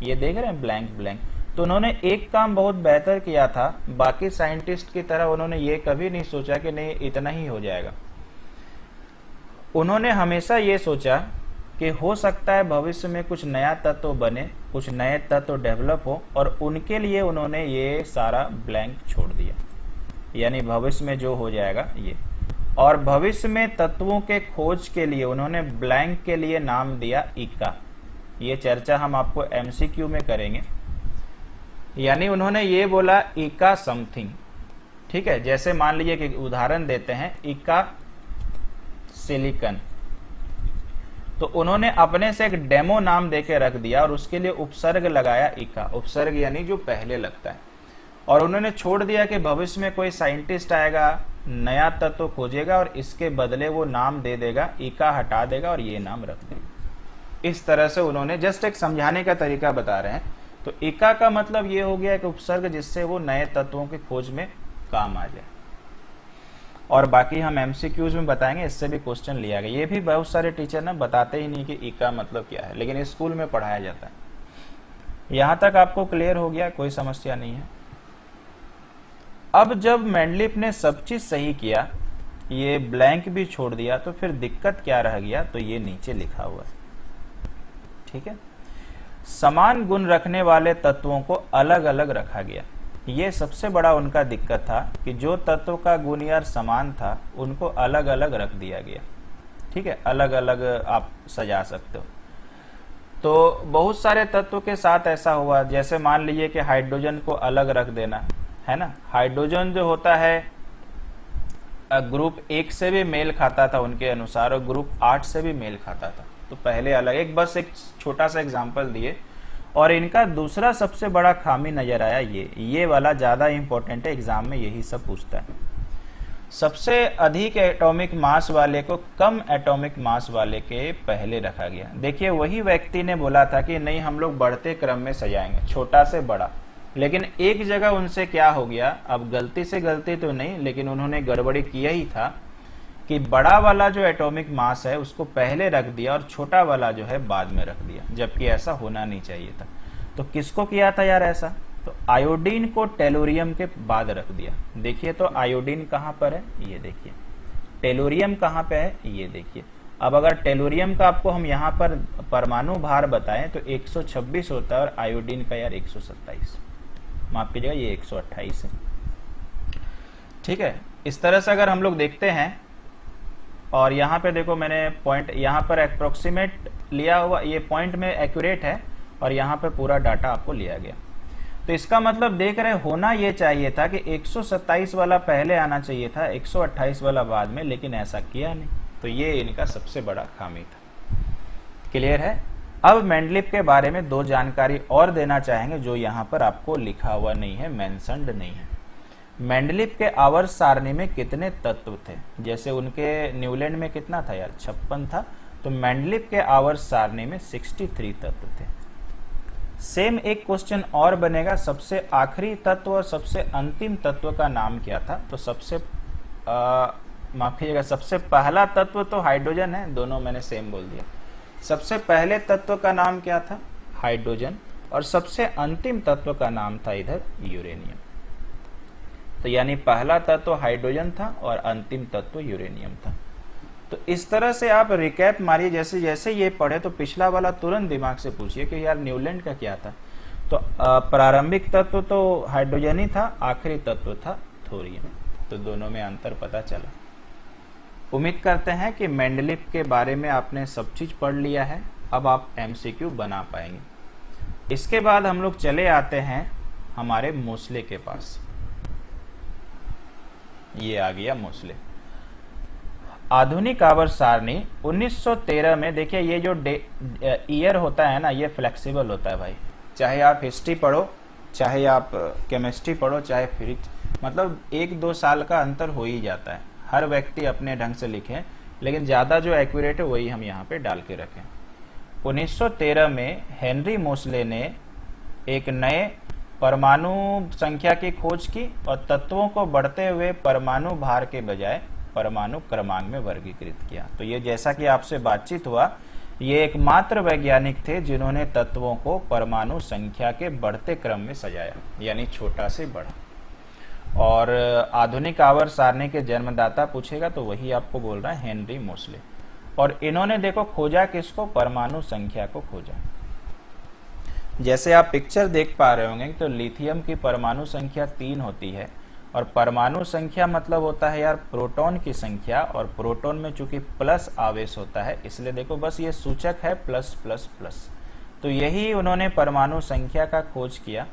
ये देख रहे हैं ब्लैंक ब्लैंक। तो उन्होंने एक काम बहुत बेहतर किया था, बाकी साइंटिस्ट की तरह उन्होंने ये कभी नहीं सोचा कि नहीं इतना ही हो जाएगा। उन्होंने हमेशा ये सोचा कि हो सकता है भविष्य में कुछ नया तत्व बने, कुछ नए तत्व डेवलप हो, और उनके लिए उन्होंने ये सारा ब्लैंक छोड़ दिया, यानी भविष्य में जो हो जाएगा ये। और भविष्य में तत्वों के खोज के लिए उन्होंने ब्लैंक के लिए नाम दिया इका। ये चर्चा हम आपको एमसीक्यू में करेंगे। यानी उन्होंने ये बोला इका समथिंग, ठीक है। जैसे मान लीजिए कि उदाहरण देते हैं इका सिलिकन, तो उन्होंने अपने से एक डेमो नाम देके रख दिया और उसके लिए उपसर्ग लगाया इका। उपसर्ग यानी जो पहले लगता है। और उन्होंने छोड़ दिया कि भविष्य में कोई साइंटिस्ट आएगा, नया तत्व खोजेगा और इसके बदले वो नाम दे देगा, इका हटा देगा और ये नाम रख देगा। इस तरह से उन्होंने जस्ट एक समझाने का तरीका बता रहे हैं। तो इका का मतलब ये हो गया कि उपसर्ग जिससे वो नए तत्वों की खोज में काम आ जाए। और बाकी हम एमसीक्यूज में बताएंगे, इससे भी क्वेश्चन लिया गया। ये भी बहुत सारे टीचर ना बताते ही नहीं कि इका मतलब क्या है, लेकिन स्कूल में पढ़ाया जाता है। यहां तक आपको क्लियर हो गया, कोई समस्या नहीं है। अब जब मेंडलीव ने सब चीज सही किया, ये ब्लैंक भी छोड़ दिया, तो फिर दिक्कत क्या रह गया, तो ये नीचे लिखा हुआ है। ठीक है, समान गुण रखने वाले तत्वों को अलग अलग रखा गया। ये सबसे बड़ा उनका दिक्कत था कि जो तत्व का गुण यार समान था उनको अलग अलग रख दिया गया। ठीक है, अलग अलग आप सजा सकते हो। तो बहुत सारे तत्व के साथ ऐसा हुआ, जैसे मान लीजिए कि हाइड्रोजन को अलग रख देना, है ना। हाइड्रोजन जो होता है ग्रुप 1 से भी मेल खाता था उनके अनुसार, और ग्रुप 8 से भी मेल खाता था। तो पहले अलग, एक बस एक छोटा सा एग्जांपल दिए। और इनका दूसरा सबसे बड़ा खामी नजर आया, ये वाला ज्यादा इंपॉर्टेंट है, एग्जाम में यही सब पूछता है। सबसे अधिक एटॉमिक मास वाले को कम एटॉमिक मास वाले के पहले रखा गया। देखिए वही व्यक्ति ने बोला था कि नहीं हम लोग बढ़ते क्रम में सजाएंगे, छोटा से बड़ा, लेकिन एक जगह उनसे क्या हो गया, अब गलती से गलती तो नहीं, लेकिन उन्होंने गड़बड़ी किया ही था। कि बड़ा वाला जो एटॉमिक मास है उसको पहले रख दिया और छोटा वाला जो है बाद में रख दिया, जबकि ऐसा होना नहीं चाहिए था। तो किसको किया था यार ऐसा? तो आयोडीन को टेलोरियम के बाद रख दिया। देखिए तो आयोडीन कहां पर है, ये देखिए। टेलोरियम कहां पे है, ये देखिए। अब अगर टेलोरियम का आपको हम यहां पर परमाणु भार बताएं तो 126 होता है और आयोडीन का यार 127, माफ कीजिएगा ये 128 है। ठीक है, इस तरह से अगर हम लोग देखते हैं, और यहाँ पे देखो मैंने पॉइंट यहाँ पर अप्रोक्सीमेट लिया हुआ, ये पॉइंट में एक्यूरेट है और यहाँ पे पूरा डाटा आपको लिया गया। तो इसका मतलब देख रहे, होना ये चाहिए था कि 127 वाला पहले आना चाहिए था, 128 वाला बाद में, लेकिन ऐसा किया नहीं। तो ये इनका सबसे बड़ा खामी था। क्लियर है? अब मेंडलीव के बारे में दो जानकारी और देना चाहेंगे जो यहाँ पर आपको लिखा हुआ नहीं है, मेंशन्ड नहीं है। मेंडलीव के आवर्त सारणी में कितने तत्व थे? जैसे उनके न्यूलैंड में कितना था यार, 56 था। तो मेंडलीव के आवर्त सारणी में 63 तत्व थे। सेम एक क्वेश्चन और बनेगा, सबसे आखिरी तत्व और सबसे अंतिम तत्व का नाम क्या था? तो सबसे माफ कीजिएगा, सबसे पहला तत्व तो हाइड्रोजन है, दोनों मैंने सेम बोल दिया। सबसे पहले तत्व का नाम क्या था? हाइड्रोजन। और सबसे अंतिम तत्व का नाम था इधर यूरेनियम। तो यानी पहला तत्व हाइड्रोजन था और अंतिम तत्व यूरेनियम था। तो इस तरह से आप रिकैप मारिए, जैसे जैसे ये पढ़े तो पिछला वाला तुरंत दिमाग से पूछिए कि यार न्यूलैंड का क्या था। तो प्रारंभिक तत्व तो हाइड्रोजन ही था, आखिरी तत्व था थोरियम। तो दोनों में अंतर पता चला। उम्मीद करते हैं कि मेंडलीव के बारे में आपने सब चीज पढ़ लिया है। अब आप एमसीक्यू बना पाएंगे। इसके बाद हम लोग चले आते हैं हमारे मोस्ले के पास। ये आ गया मोस्ले। आधुनिक आवर्त सारणी 1913 में, देखिए ये जो ईयर होता है ना, ये फ्लेक्सिबल होता है भाई। चाहे आप हिस्ट्री पढ़ो, चाहे आप केमिस्ट्री पढ़ो, चाहे फिजिक्स, मतलब 1-2 साल का अंतर हो ही जाता है। हर व्यक्ति अपने ढंग से लिखे, लेकिन ज्यादा जो एक्यूरेट है वही हम यहाँ पे डाल के रखें। 1913 में हेनरी मोस्ले ने एक नए परमाणु संख्या की खोज की और तत्वों को बढ़ते हुए परमाणु भार के बजाय परमाणु क्रमांक में वर्गीकृत किया। तो ये जैसा कि आपसे बातचीत हुआ, ये एकमात्र वैज्ञानिक थे जिन्होंने तत्वों को परमाणु संख्या के बढ़ते क्रम में सजाया, यानी छोटा से बड़ा। और आधुनिक आवर्त सारणी के जन्मदाता पूछेगा तो वही आपको बोल रहा है, हेनरी मोस्ले। और इन्होंने देखो खोजा किसको? परमाणु संख्या को खोजा। जैसे आप पिक्चर देख पा रहे होंगे तो लिथियम की परमाणु संख्या 3 होती है, और परमाणु संख्या मतलब होता है यार प्रोटॉन की संख्या, और प्रोटॉन में चूंकि प्लस आवेश होता है इसलिए देखो बस ये सूचक है प्लस प्लस प्लस। तो यही उन्होंने परमाणु संख्या का खोज किया,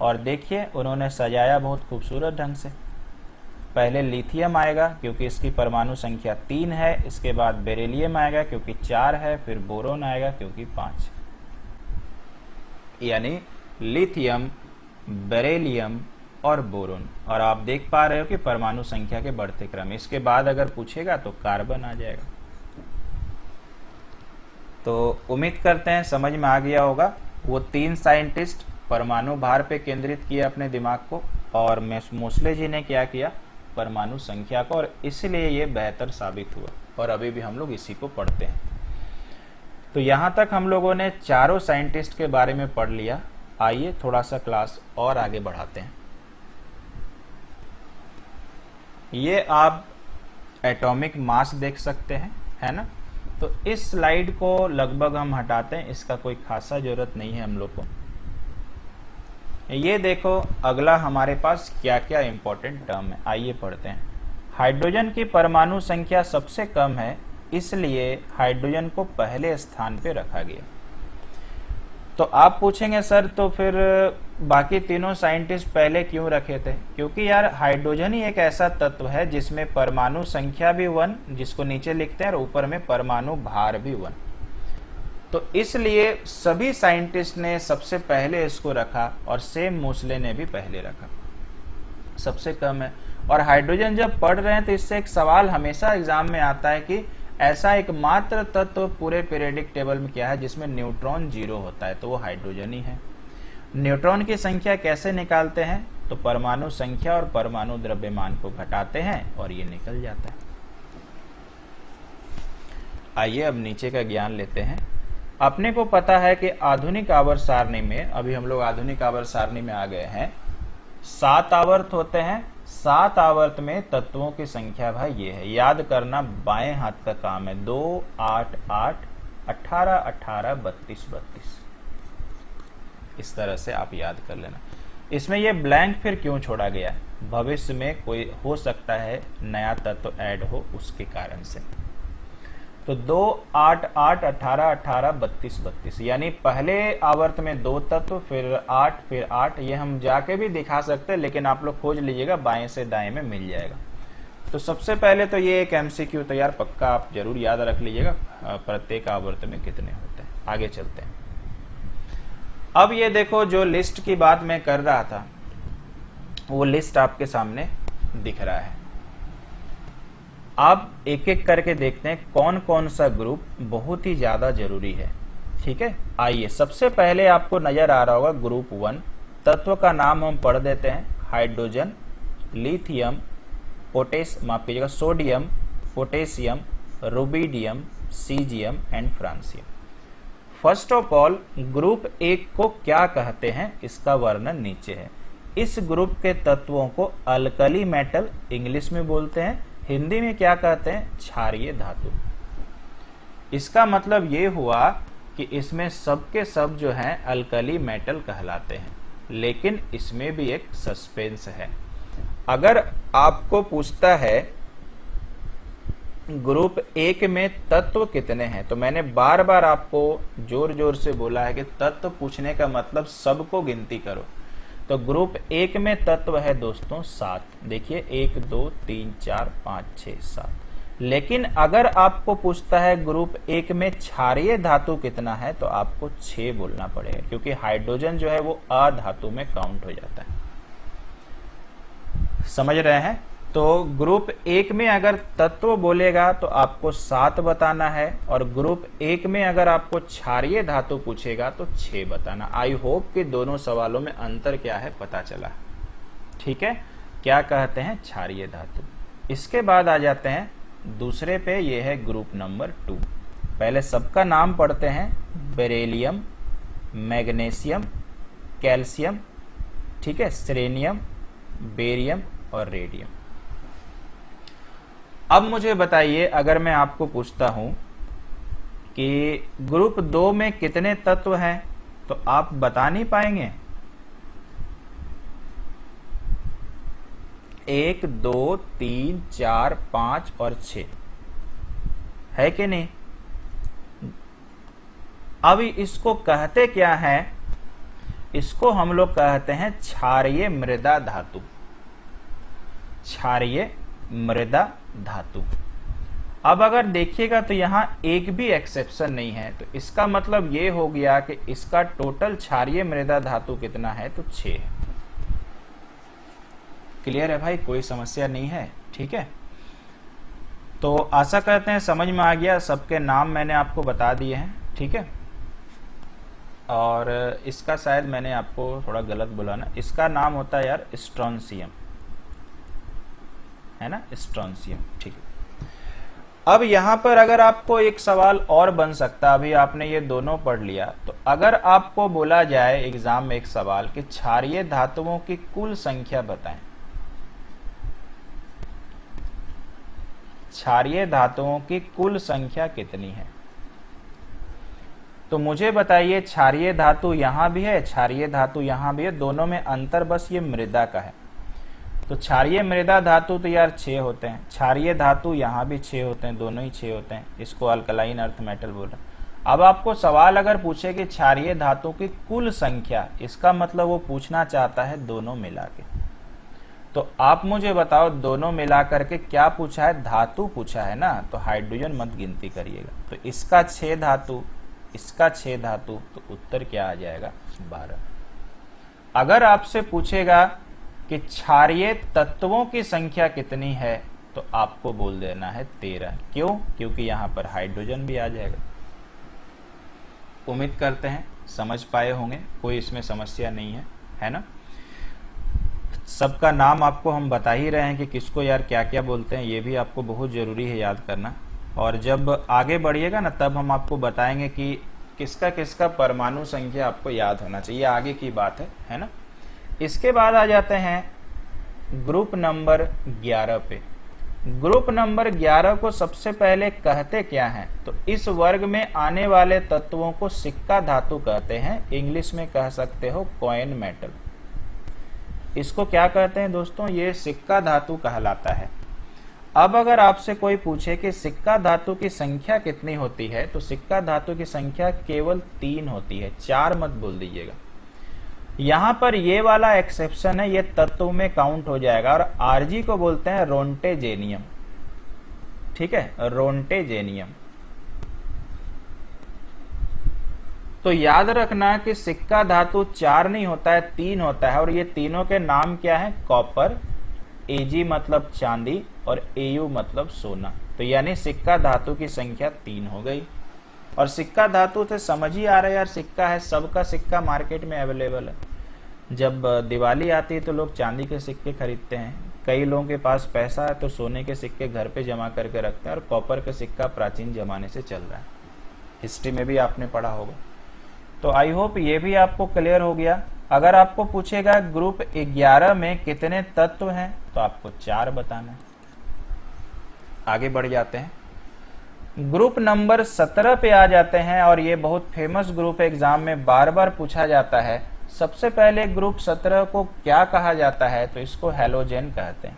और देखिए उन्होंने सजाया बहुत खूबसूरत ढंग से। पहले लिथियम आएगा क्योंकि इसकी परमाणु संख्या 3 है, इसके बाद बेरिलियम आएगा क्योंकि 4 है, फिर बोरोन आएगा क्योंकि 5। यानी लिथियम, बेरिलियम और बोरोन। और आप देख पा रहे हो कि परमाणु संख्या के बढ़ते क्रम। इसके बाद अगर पूछेगा तो कार्बन आ जाएगा। तो उम्मीद करते हैं समझ में आ गया होगा। वो 3 साइंटिस्ट परमाणु भार पे केंद्रित किया अपने दिमाग को, और मोस्ले जी ने क्या किया? परमाणु संख्या को, और इसलिए ये बेहतर साबित हुआ, और अभी भी हम लोग इसी को पढ़ते हैं। तो यहां तक हम लोगों ने चारों साइंटिस्ट के बारे में पढ़ लिया। आइए थोड़ा सा क्लास और आगे बढ़ाते हैं। ये आप एटॉमिक मास देख सकते हैं, है ना? तो इस स्लाइड को लगभग हम हटाते हैं, इसका कोई खासा जरूरत नहीं है हम लोग को। ये देखो अगला हमारे पास क्या क्या इंपॉर्टेंट टर्म है, आइए पढ़ते हैं। हाइड्रोजन की परमाणु संख्या सबसे कम है, इसलिए हाइड्रोजन को पहले स्थान पे रखा गया। तो आप पूछेंगे सर तो फिर बाकी तीनों साइंटिस्ट पहले क्यों रखे थे? क्योंकि यार हाइड्रोजन ही एक ऐसा तत्व है जिसमें परमाणु संख्या भी 1, जिसको नीचे लिखते हैं, और ऊपर में परमाणु भार भी 1। तो इसलिए सभी साइंटिस्ट ने सबसे पहले इसको रखा, और सेम मोस्ले ने भी पहले रखा। सबसे कम है। और हाइड्रोजन जब पढ़ रहे हैं तो इससे एक सवाल हमेशा एग्जाम में आता है कि ऐसा एकमात्र तत्व पूरे पीरियोडिक टेबल में क्या है जिसमें न्यूट्रॉन 0 होता है? तो वो हाइड्रोजन ही है। न्यूट्रॉन की संख्या कैसे निकालते हैं? तो परमाणु संख्या और परमाणु द्रव्यमान को घटाते हैं और ये निकल जाता है। आइए अब नीचे का ज्ञान लेते हैं। अपने को पता है कि आधुनिक आवर्त सारणी में, अभी हम लोग आधुनिक आवर्त सारणी में आ गए हैं, 7 आवर्त होते हैं। 7 आवर्त में तत्वों की संख्या भाई ये है, याद करना बाएं हाथ का काम है। 2 8 8 18 18 32 32, इस तरह से आप याद कर लेना। इसमें ये ब्लैंक फिर क्यों छोड़ा गया? भविष्य में कोई हो सकता है नया तत्व ऐड हो, उसके कारण से। तो 2 8 8 18 18 32 32, यानी पहले आवर्त में 2 तत्व, फिर 8 फिर 8। ये हम जाके भी दिखा सकते हैं, लेकिन आप लोग खोज लीजिएगा, बाएं से दाएं में मिल जाएगा। तो सबसे पहले तो ये एक एमसीक्यू तैयार पक्का आप जरूर याद रख लीजिएगा, प्रत्येक आवर्त में कितने होते हैं। आगे चलते हैं। अब ये देखो, जो लिस्ट की बात मैं कर रहा था वो लिस्ट आपके सामने दिख रहा है। आप एक एक करके देखते हैं कौन कौन सा ग्रुप बहुत ही ज्यादा जरूरी है। ठीक है, आइए सबसे पहले आपको नजर आ रहा होगा ग्रुप 1। तत्व का नाम हम पढ़ देते हैं, हाइड्रोजन, लिथियम, माफ कीजिएगा, sodium, potassium, rubidium, caesium and francium. First of all group 1 को क्या कहते हैं, इसका वर्णन नीचे है। इस ग्रुप के तत्वों को अल्कली मेटल इंग्लिश में बोलते हैं, हिंदी में क्या कहते हैं, क्षारीय धातु। इसका मतलब ये हुआ कि इसमें सबके सब जो हैं अल्कली मेटल कहलाते हैं। लेकिन इसमें भी एक सस्पेंस है। अगर आपको पूछता है ग्रुप 1 में तत्व कितने हैं, तो मैंने बार बार आपको जोर जोर से बोला है कि तत्व पूछने का मतलब सबको गिनती करो। तो ग्रुप 1 में तत्व है दोस्तों 7। देखिए 1 2 3 4 5 6 7। लेकिन अगर आपको पूछता है ग्रुप 1 में क्षारीय धातु कितना है, तो आपको 6 बोलना पड़ेगा, क्योंकि हाइड्रोजन जो है वो अधातु में काउंट हो जाता है। समझ रहे हैं? तो ग्रुप 1 में अगर तत्व बोलेगा तो आपको 7 बताना है, और ग्रुप 1 में अगर आपको क्षारीय धातु पूछेगा तो 6 बताना। आई होप कि दोनों सवालों में अंतर क्या है पता चला। ठीक है, क्या कहते हैं, क्षारीय धातु। इसके बाद आ जाते हैं दूसरे पे, ये है ग्रुप नंबर 2। पहले सबका नाम पढ़ते हैं, बेरिलियम, मैग्नीशियम, कैल्शियम, ठीक है, सेलेनियम, बेरियम और रेडियम। अब मुझे बताइए, अगर मैं आपको पूछता हूं कि ग्रुप 2 में कितने तत्व हैं, तो आप बता नहीं पाएंगे। 1 2 3 4 5 और 6 है कि नहीं? अब इसको कहते क्या है? इसको हम लोग कहते हैं क्षारीय मृदा धातु। क्षारीय मृदा धातु। अब अगर देखिएगा तो यहां एक भी एक्सेप्शन नहीं है, तो इसका मतलब ये हो गया कि इसका टोटल क्षारीय मृदा धातु कितना है, तो 6 है। क्लियर है भाई, कोई समस्या नहीं है। ठीक है, तो आशा करते हैं समझ में आ गया। सबके नाम मैंने आपको बता दिए हैं। ठीक है, और इसका शायद मैंने आपको थोड़ा गलत बोला ना, इसका नाम होता है यार स्ट्रोंसियम, है ना, स्ट्रोंसियम। ठीक है, अब यहां पर अगर आपको एक सवाल और बन सकता, अभी आपने ये दोनों पढ़ लिया, तो अगर आपको बोला जाए एग्जाम में एक सवाल कि क्षारीय धातुओं की कुल संख्या बताएं, क्षारीय धातुओं की कुल संख्या कितनी है, तो मुझे बताइए क्षारीय धातु यहां भी है, क्षारीय धातु यहां भी है, दोनों में अंतर बस ये मृदा का है। तो क्षारीय मृदा धातु तो यार 6 होते हैं, क्षारीय धातु यहां भी 6 होते हैं, दोनों ही 6 होते हैं। इसको अल्कलाइन अर्थ मेटल बोल रहे हैं। अब आपको सवाल अगर पूछे कि क्षारीय धातु की कुल संख्या, इसका मतलब वो पूछना चाहता है दोनों मिला के। तो आप मुझे बताओ दोनों मिला करके क्या पूछा है, धातु पूछा है ना, तो हाइड्रोजन मत गिनती करिएगा। तो इसका 6 धातु, इसका 6 धातु, तो उत्तर क्या आ जाएगा, 12। अगर आपसे पूछेगा कि क्षारीय तत्वों की संख्या कितनी है, तो आपको बोल देना है 13। क्यों? क्योंकि यहां पर हाइड्रोजन भी आ जाएगा। उम्मीद करते हैं समझ पाए होंगे, कोई इसमें समस्या नहीं है ना। सबका नाम आपको हम बता ही रहे हैं कि किसको यार क्या क्या बोलते हैं, ये भी आपको बहुत जरूरी है याद करना। और जब आगे बढ़िएगा ना तब हम आपको बताएंगे कि किसका किसका परमाणु संख्या आपको याद होना चाहिए, आगे की बात है ना। इसके बाद आ जाते हैं ग्रुप नंबर 11 पे। ग्रुप नंबर 11 को सबसे पहले कहते क्या हैं, तो इस वर्ग में आने वाले तत्वों को सिक्का धातु कहते हैं, इंग्लिश में कह सकते हो कॉइन मेटल। इसको क्या कहते हैं दोस्तों, ये सिक्का धातु कहलाता है। अब अगर आपसे कोई पूछे कि सिक्का धातु की संख्या कितनी होती है, तो सिक्का धातु की संख्या केवल 3 होती है, 4 मत बोल दीजिएगा। यहां पर ये वाला एक्सेप्शन है, ये तत्व में काउंट हो जाएगा, और आरजी को बोलते हैं रोंटेजेनियम। ठीक है, रोंटेजेनियम। तो याद रखना कि सिक्का धातु 4 नहीं होता है, 3 होता है, और ये तीनों के नाम क्या है, कॉपर, एजी मतलब चांदी, और एयू मतलब सोना। तो यानी सिक्का धातु की संख्या 3 हो गई। और सिक्का धातु से समझ ही आ रहा है यार, सिक्का है, सबका सिक्का मार्केट में अवेलेबल है। जब दिवाली आती है तो लोग चांदी के सिक्के खरीदते हैं, कई लोगों के पास पैसा है तो सोने के सिक्के घर पे जमा करके रखते हैं, और कॉपर का सिक्का प्राचीन जमाने से चल रहा है, हिस्ट्री में भी आपने पढ़ा होगा। तो आई होप ये भी आपको क्लियर हो गया। अगर आपको पूछेगा ग्रुप 11 में कितने तत्व हैं, तो आपको 4 बताना है। आगे बढ़ जाते हैं, ग्रुप नंबर 17 पे आ जाते हैं, और ये बहुत फेमस ग्रुप एग्जाम में बार बार पूछा जाता है। सबसे पहले ग्रुप 17 को क्या कहा जाता है, तो इसको हैलोजेन कहते हैं।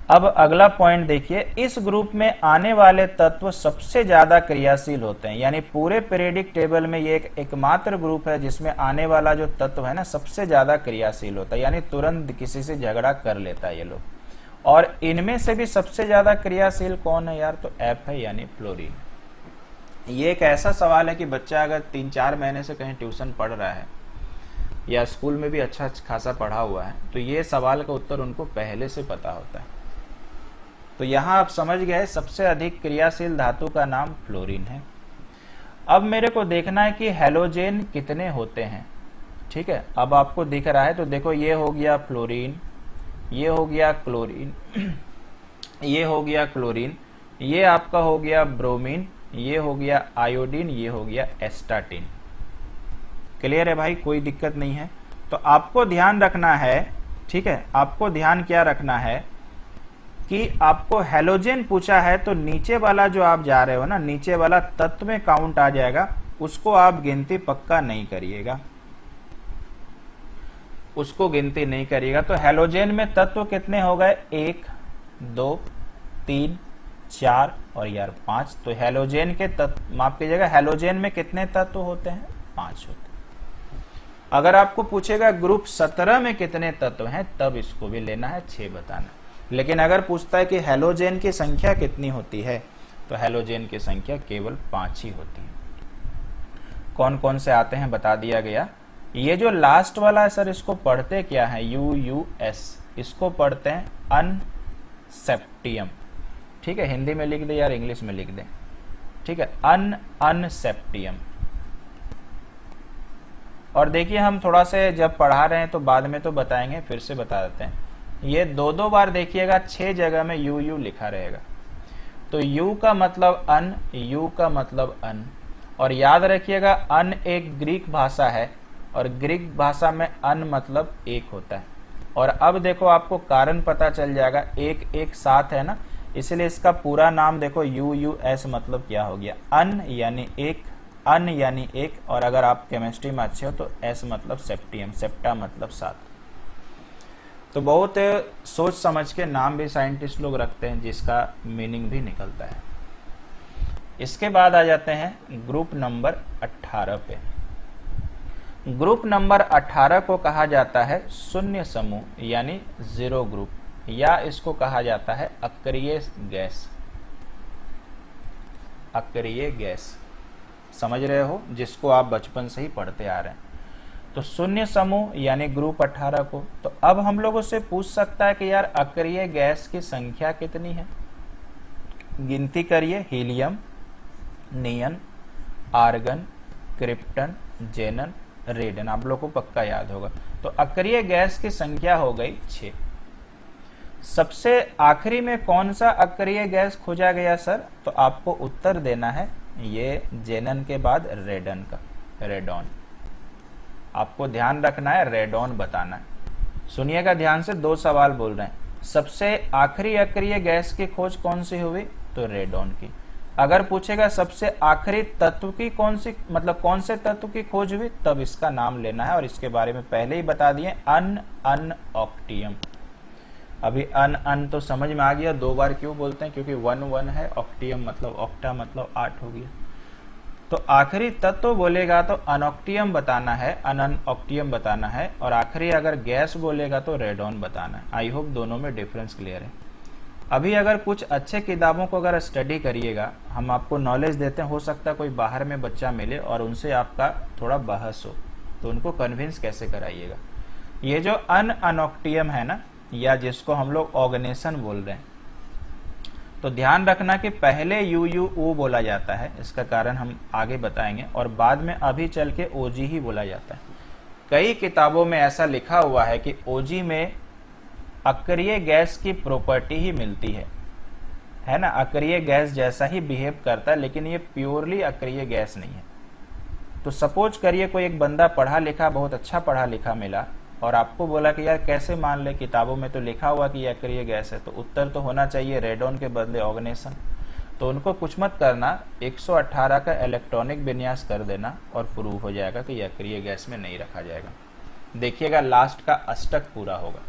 अब अगला पॉइंट देखिए, इस ग्रुप में आने वाले तत्व सबसे ज्यादा क्रियाशील होते हैं, यानी पूरे पीरियडिक टेबल में ये एकमात्र ग्रुप है जिसमें आने वाला जो तत्व है ना सबसे ज्यादा क्रियाशील होता है, यानी तुरंत किसी से झगड़ा कर लेता है ये लोग। और इनमें से भी सबसे ज्यादा क्रियाशील कौन है यार, तो एफ है, यानी फ्लोरीन। ये एक ऐसा सवाल है कि बच्चा अगर 3-4 महीने से कहीं ट्यूशन पढ़ रहा है या स्कूल में भी अच्छा खासा पढ़ा हुआ है, तो ये सवाल का उत्तर उनको पहले से पता होता है। तो यहां आप समझ गए सबसे अधिक क्रियाशील धातु का नाम फ्लोरीन है। अब मेरे को देखना है कि हैलोजेन कितने होते हैं। ठीक है, अब आपको दिख रहा है, तो देखो ये हो गया फ्लोरीन, ये हो गया क्लोरीन, ये हो गया क्लोरीन, ये आपका हो गया ब्रोमीन, ये हो गया आयोडीन, ये हो गया एस्टाटीन। क्लियर है भाई, कोई दिक्कत नहीं है। तो आपको ध्यान रखना है, ठीक है, आपको ध्यान क्या रखना है कि आपको हैलोजेन पूछा है तो नीचे वाला जो आप जा रहे हो ना, नीचे वाला तत्व में काउंट आ जाएगा, उसको आप गिनती पक्का नहीं करिएगा, उसको गिनती नहीं करिएगा। तो हैलोजेन में तत्व कितने हो गए, 1 2 3 4 और यार 5। तो हैलोजेन के तत्व, माफ कीजिएगा, हैलोजेन में कितने तत्व होते हैं, 5 होते हैं। अगर आपको पूछेगा ग्रुप 17 में कितने तत्व हैं, तब इसको भी लेना है, 6 बताना। लेकिन अगर पूछता है कि हैलोजेन की संख्या कितनी होती है, तो हैलोजेन की संख्या केवल 5 ही होती है। कौन कौन से आते हैं बता दिया गया। ये जो लास्ट वाला है सर, इसको पढ़ते क्या है, UUS, इसको पढ़ते हैं अनसेप्टियम। ठीक है, हिंदी में लिख दे यार, इंग्लिश में लिख दे। ठीक है, अनसेप्टियम। और देखिए हम थोड़ा से जब पढ़ा रहे हैं तो बाद में तो बताएंगे, फिर से बता देते हैं। ये 2-2 बार देखिएगा, 6 जगह में UU लिखा रहेगा। तो U का मतलब अन, U का मतलब अन। और याद रखिएगा अन एक ग्रीक भाषा है, और ग्रीक भाषा में अन मतलब एक होता है। और अब देखो आपको कारण पता चल जाएगा, एक एक साथ है ना, इसलिए इसका पूरा नाम देखो UUS मतलब क्या हो गया, अन यानी एक, अन यानी एक, और अगर आप केमिस्ट्री में अच्छे हो तो S मतलब सेप्टियम, सेप्टा मतलब 7। तो बहुत सोच समझ के नाम भी साइंटिस्ट लोग रखते हैं, जिसका मीनिंग भी निकलता है। इसके बाद आ जाते हैं ग्रुप नंबर 18 पे। ग्रुप नंबर 18 को कहा जाता है शून्य समूह, यानी 0 ग्रुप, या इसको कहा जाता है अक्रिय गैस। अक्रिय गैस समझ रहे हो, जिसको आप बचपन से ही पढ़ते आ रहे हैं। तो शून्य समूह यानी ग्रुप 18 को। तो अब हम लोगों से पूछ सकता है कि यार अक्रिय गैस की संख्या कितनी है, गिनती करिए। हीलियम, नियन, आर्गन, क्रिप्टन, जेनन, रेडन, आप लोगों को पक्का याद होगा। तो अक्रिय गैस की संख्या हो गई 6। सबसे आखिरी में कौन सा अक्रिय गैस खोजा गया सर? तो आपको उत्तर देना है ये जेनन के बाद रेडन का, रेडॉन। आपको ध्यान रखना है, रेडॉन बताना है। सुनिएगा ध्यान से, दो सवाल बोल रहे हैं। सबसे आखिरी अक्रिय गैस की खोज कौन सी हुई? तो रेडॉन की। अगर पूछेगा सबसे आखिरी तत्व की कौन सी, मतलब कौन से तत्व की खोज हुई, तब इसका नाम लेना है। और इसके बारे में पहले ही बता दिए, अनऑक्टियम। अभी अन तो समझ में आ गया, दो बार क्यों बोलते हैं? क्योंकि 1 है, ऑक्टियम मतलब ऑक्टा मतलब 8 हो गया। तो आखिरी तत्व बोलेगा तो अनऑक्टियम बताना है, अनऑक्टियम बताना है। और आखिरी अगर गैस बोलेगा तो रेडॉन बताना है। आई होप दोनों में डिफरेंस क्लियर है। अभी अगर कुछ अच्छे किताबों को अगर स्टडी करिएगा, हम आपको नॉलेज देते हैं, हो सकता है कोई बाहर में बच्चा मिले और उनसे आपका थोड़ा बहस हो, तो उनको कन्विंस कैसे कराइएगा। ये जो अनऑक्टियम है ना, या जिसको हम लोग ऑर्गेनेशन बोल रहे हैं, तो ध्यान रखना कि पहले UUO बोला जाता है, इसका कारण हम आगे बताएंगे, और बाद में अभी चल के OG ही बोला जाता है। कई किताबों में ऐसा लिखा हुआ है कि OG में अक्रिय गैस की प्रॉपर्टी ही मिलती है ना, अक्रिय गैस जैसा ही बिहेव करता है, लेकिन ये प्योरली अक्रिय गैस नहीं है। तो सपोज करिए कोई एक बंदा पढ़ा लिखा, बहुत अच्छा पढ़ा लिखा मिला, और आपको बोला कि यार कैसे मान ले, किताबों में तो लिखा हुआ कि यह अक्रिय गैस है, तो उत्तर तो होना चाहिए रेडॉन के बदले ऑर्गेनेशन। तो उनको कुछ मत करना, 118 का इलेक्ट्रॉनिक विन्यास कर देना और प्रूफ हो जाएगा कि यह अक्रिय गैस में नहीं रखा जाएगा। देखिएगा लास्ट का अष्टक पूरा होगा।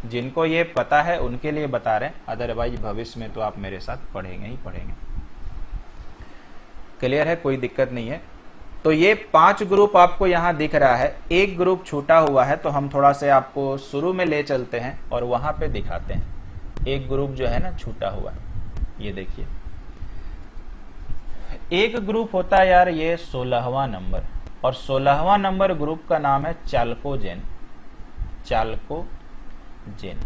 जिनको ये पता है उनके लिए बता रहे हैं, अदरवाइज भविष्य में तो आप मेरे साथ पढ़ेंगे ही पढ़ेंगे। क्लियर है, कोई दिक्कत नहीं है। तो ये 5 ग्रुप आपको यहां दिख रहा है, एक ग्रुप छूटा हुआ है, तो हम थोड़ा से आपको शुरू में ले चलते हैं और वहां पे दिखाते हैं। एक ग्रुप जो है ना छूटा हुआ, ये देखिए एक ग्रुप होता है यार, ये 16वां नंबर, और 16वां नंबर ग्रुप का नाम है चाल्कोजेन। चाल्कोजेन,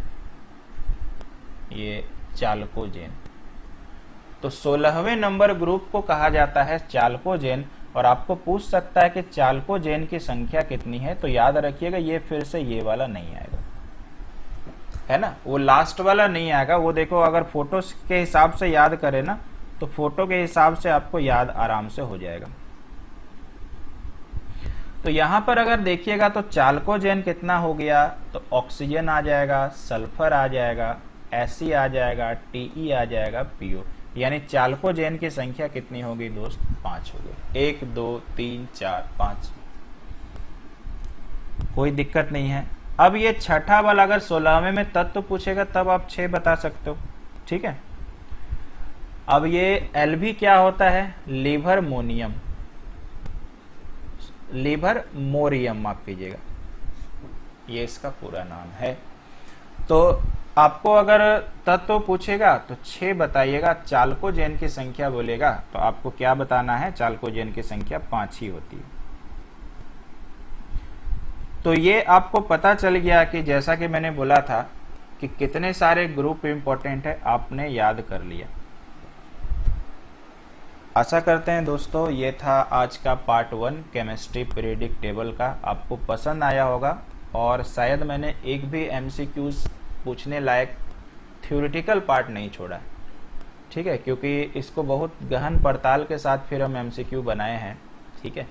ये चाल्कोजेन। तो 16वें नंबर ग्रुप को कहा जाता है चाल्कोजेन। और आपको पूछ सकता है कि चाल्कोजेन की संख्या कितनी है, तो याद रखिएगा ये फिर से ये वाला नहीं आएगा, है ना, वो लास्ट वाला नहीं आएगा। वो देखो, अगर फोटो के हिसाब से याद करें ना, तो फोटो के हिसाब से आपको याद आराम से हो जाएगा। तो यहां पर अगर देखिएगा तो चाल्कोजेन कितना हो गया, तो ऑक्सीजन आ जाएगा, सल्फर आ जाएगा, Fe आ जाएगा, Te आ जाएगा, PO। यानी चाल्कोजेन की संख्या कितनी होगी दोस्त? 5 हो गई। 1 2 3 4 5, कोई दिक्कत नहीं है। अब ये छठा वाला अगर 16वें में तत्व पूछेगा तब आप 6 बता सकते हो, ठीक है। अब ये Lb क्या होता है? लीवर मोनियम, लीवर मोरियम माफ कीजिएगा, ये इसका पूरा नाम है। तो आपको अगर तत्व पूछेगा तो 6 बताइएगा। चाल्कोजेन की संख्या बोलेगा तो आपको क्या बताना है? चाल्कोजेन की संख्या 5 ही होती है। तो ये आपको पता चल गया कि जैसा कि मैंने बोला था कि कितने सारे ग्रुप इंपॉर्टेंट है, आपने याद कर लिया। आशा करते हैं दोस्तों ये था आज का पार्ट 1 केमिस्ट्री पीरियडिक टेबल का, आपको पसंद आया होगा। और शायद मैंने एक भी MCQs पूछने लायक थ्योरेटिकल पार्ट नहीं छोड़ा है, ठीक है, क्योंकि इसको बहुत गहन पड़ताल के साथ फिर हम MCQ बनाए हैं, ठीक है।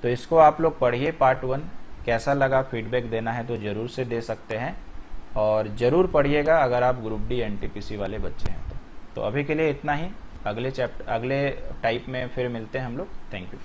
तो इसको आप लोग पढ़िए पार्ट 1, कैसा लगा फीडबैक देना है तो जरूर से दे सकते हैं, और जरूर पढ़िएगा अगर आप ग्रुप डी NTPC वाले बच्चे हैं तो अभी के लिए इतना ही। अगले टाइप में फिर मिलते हैं हम लोग। Thank you.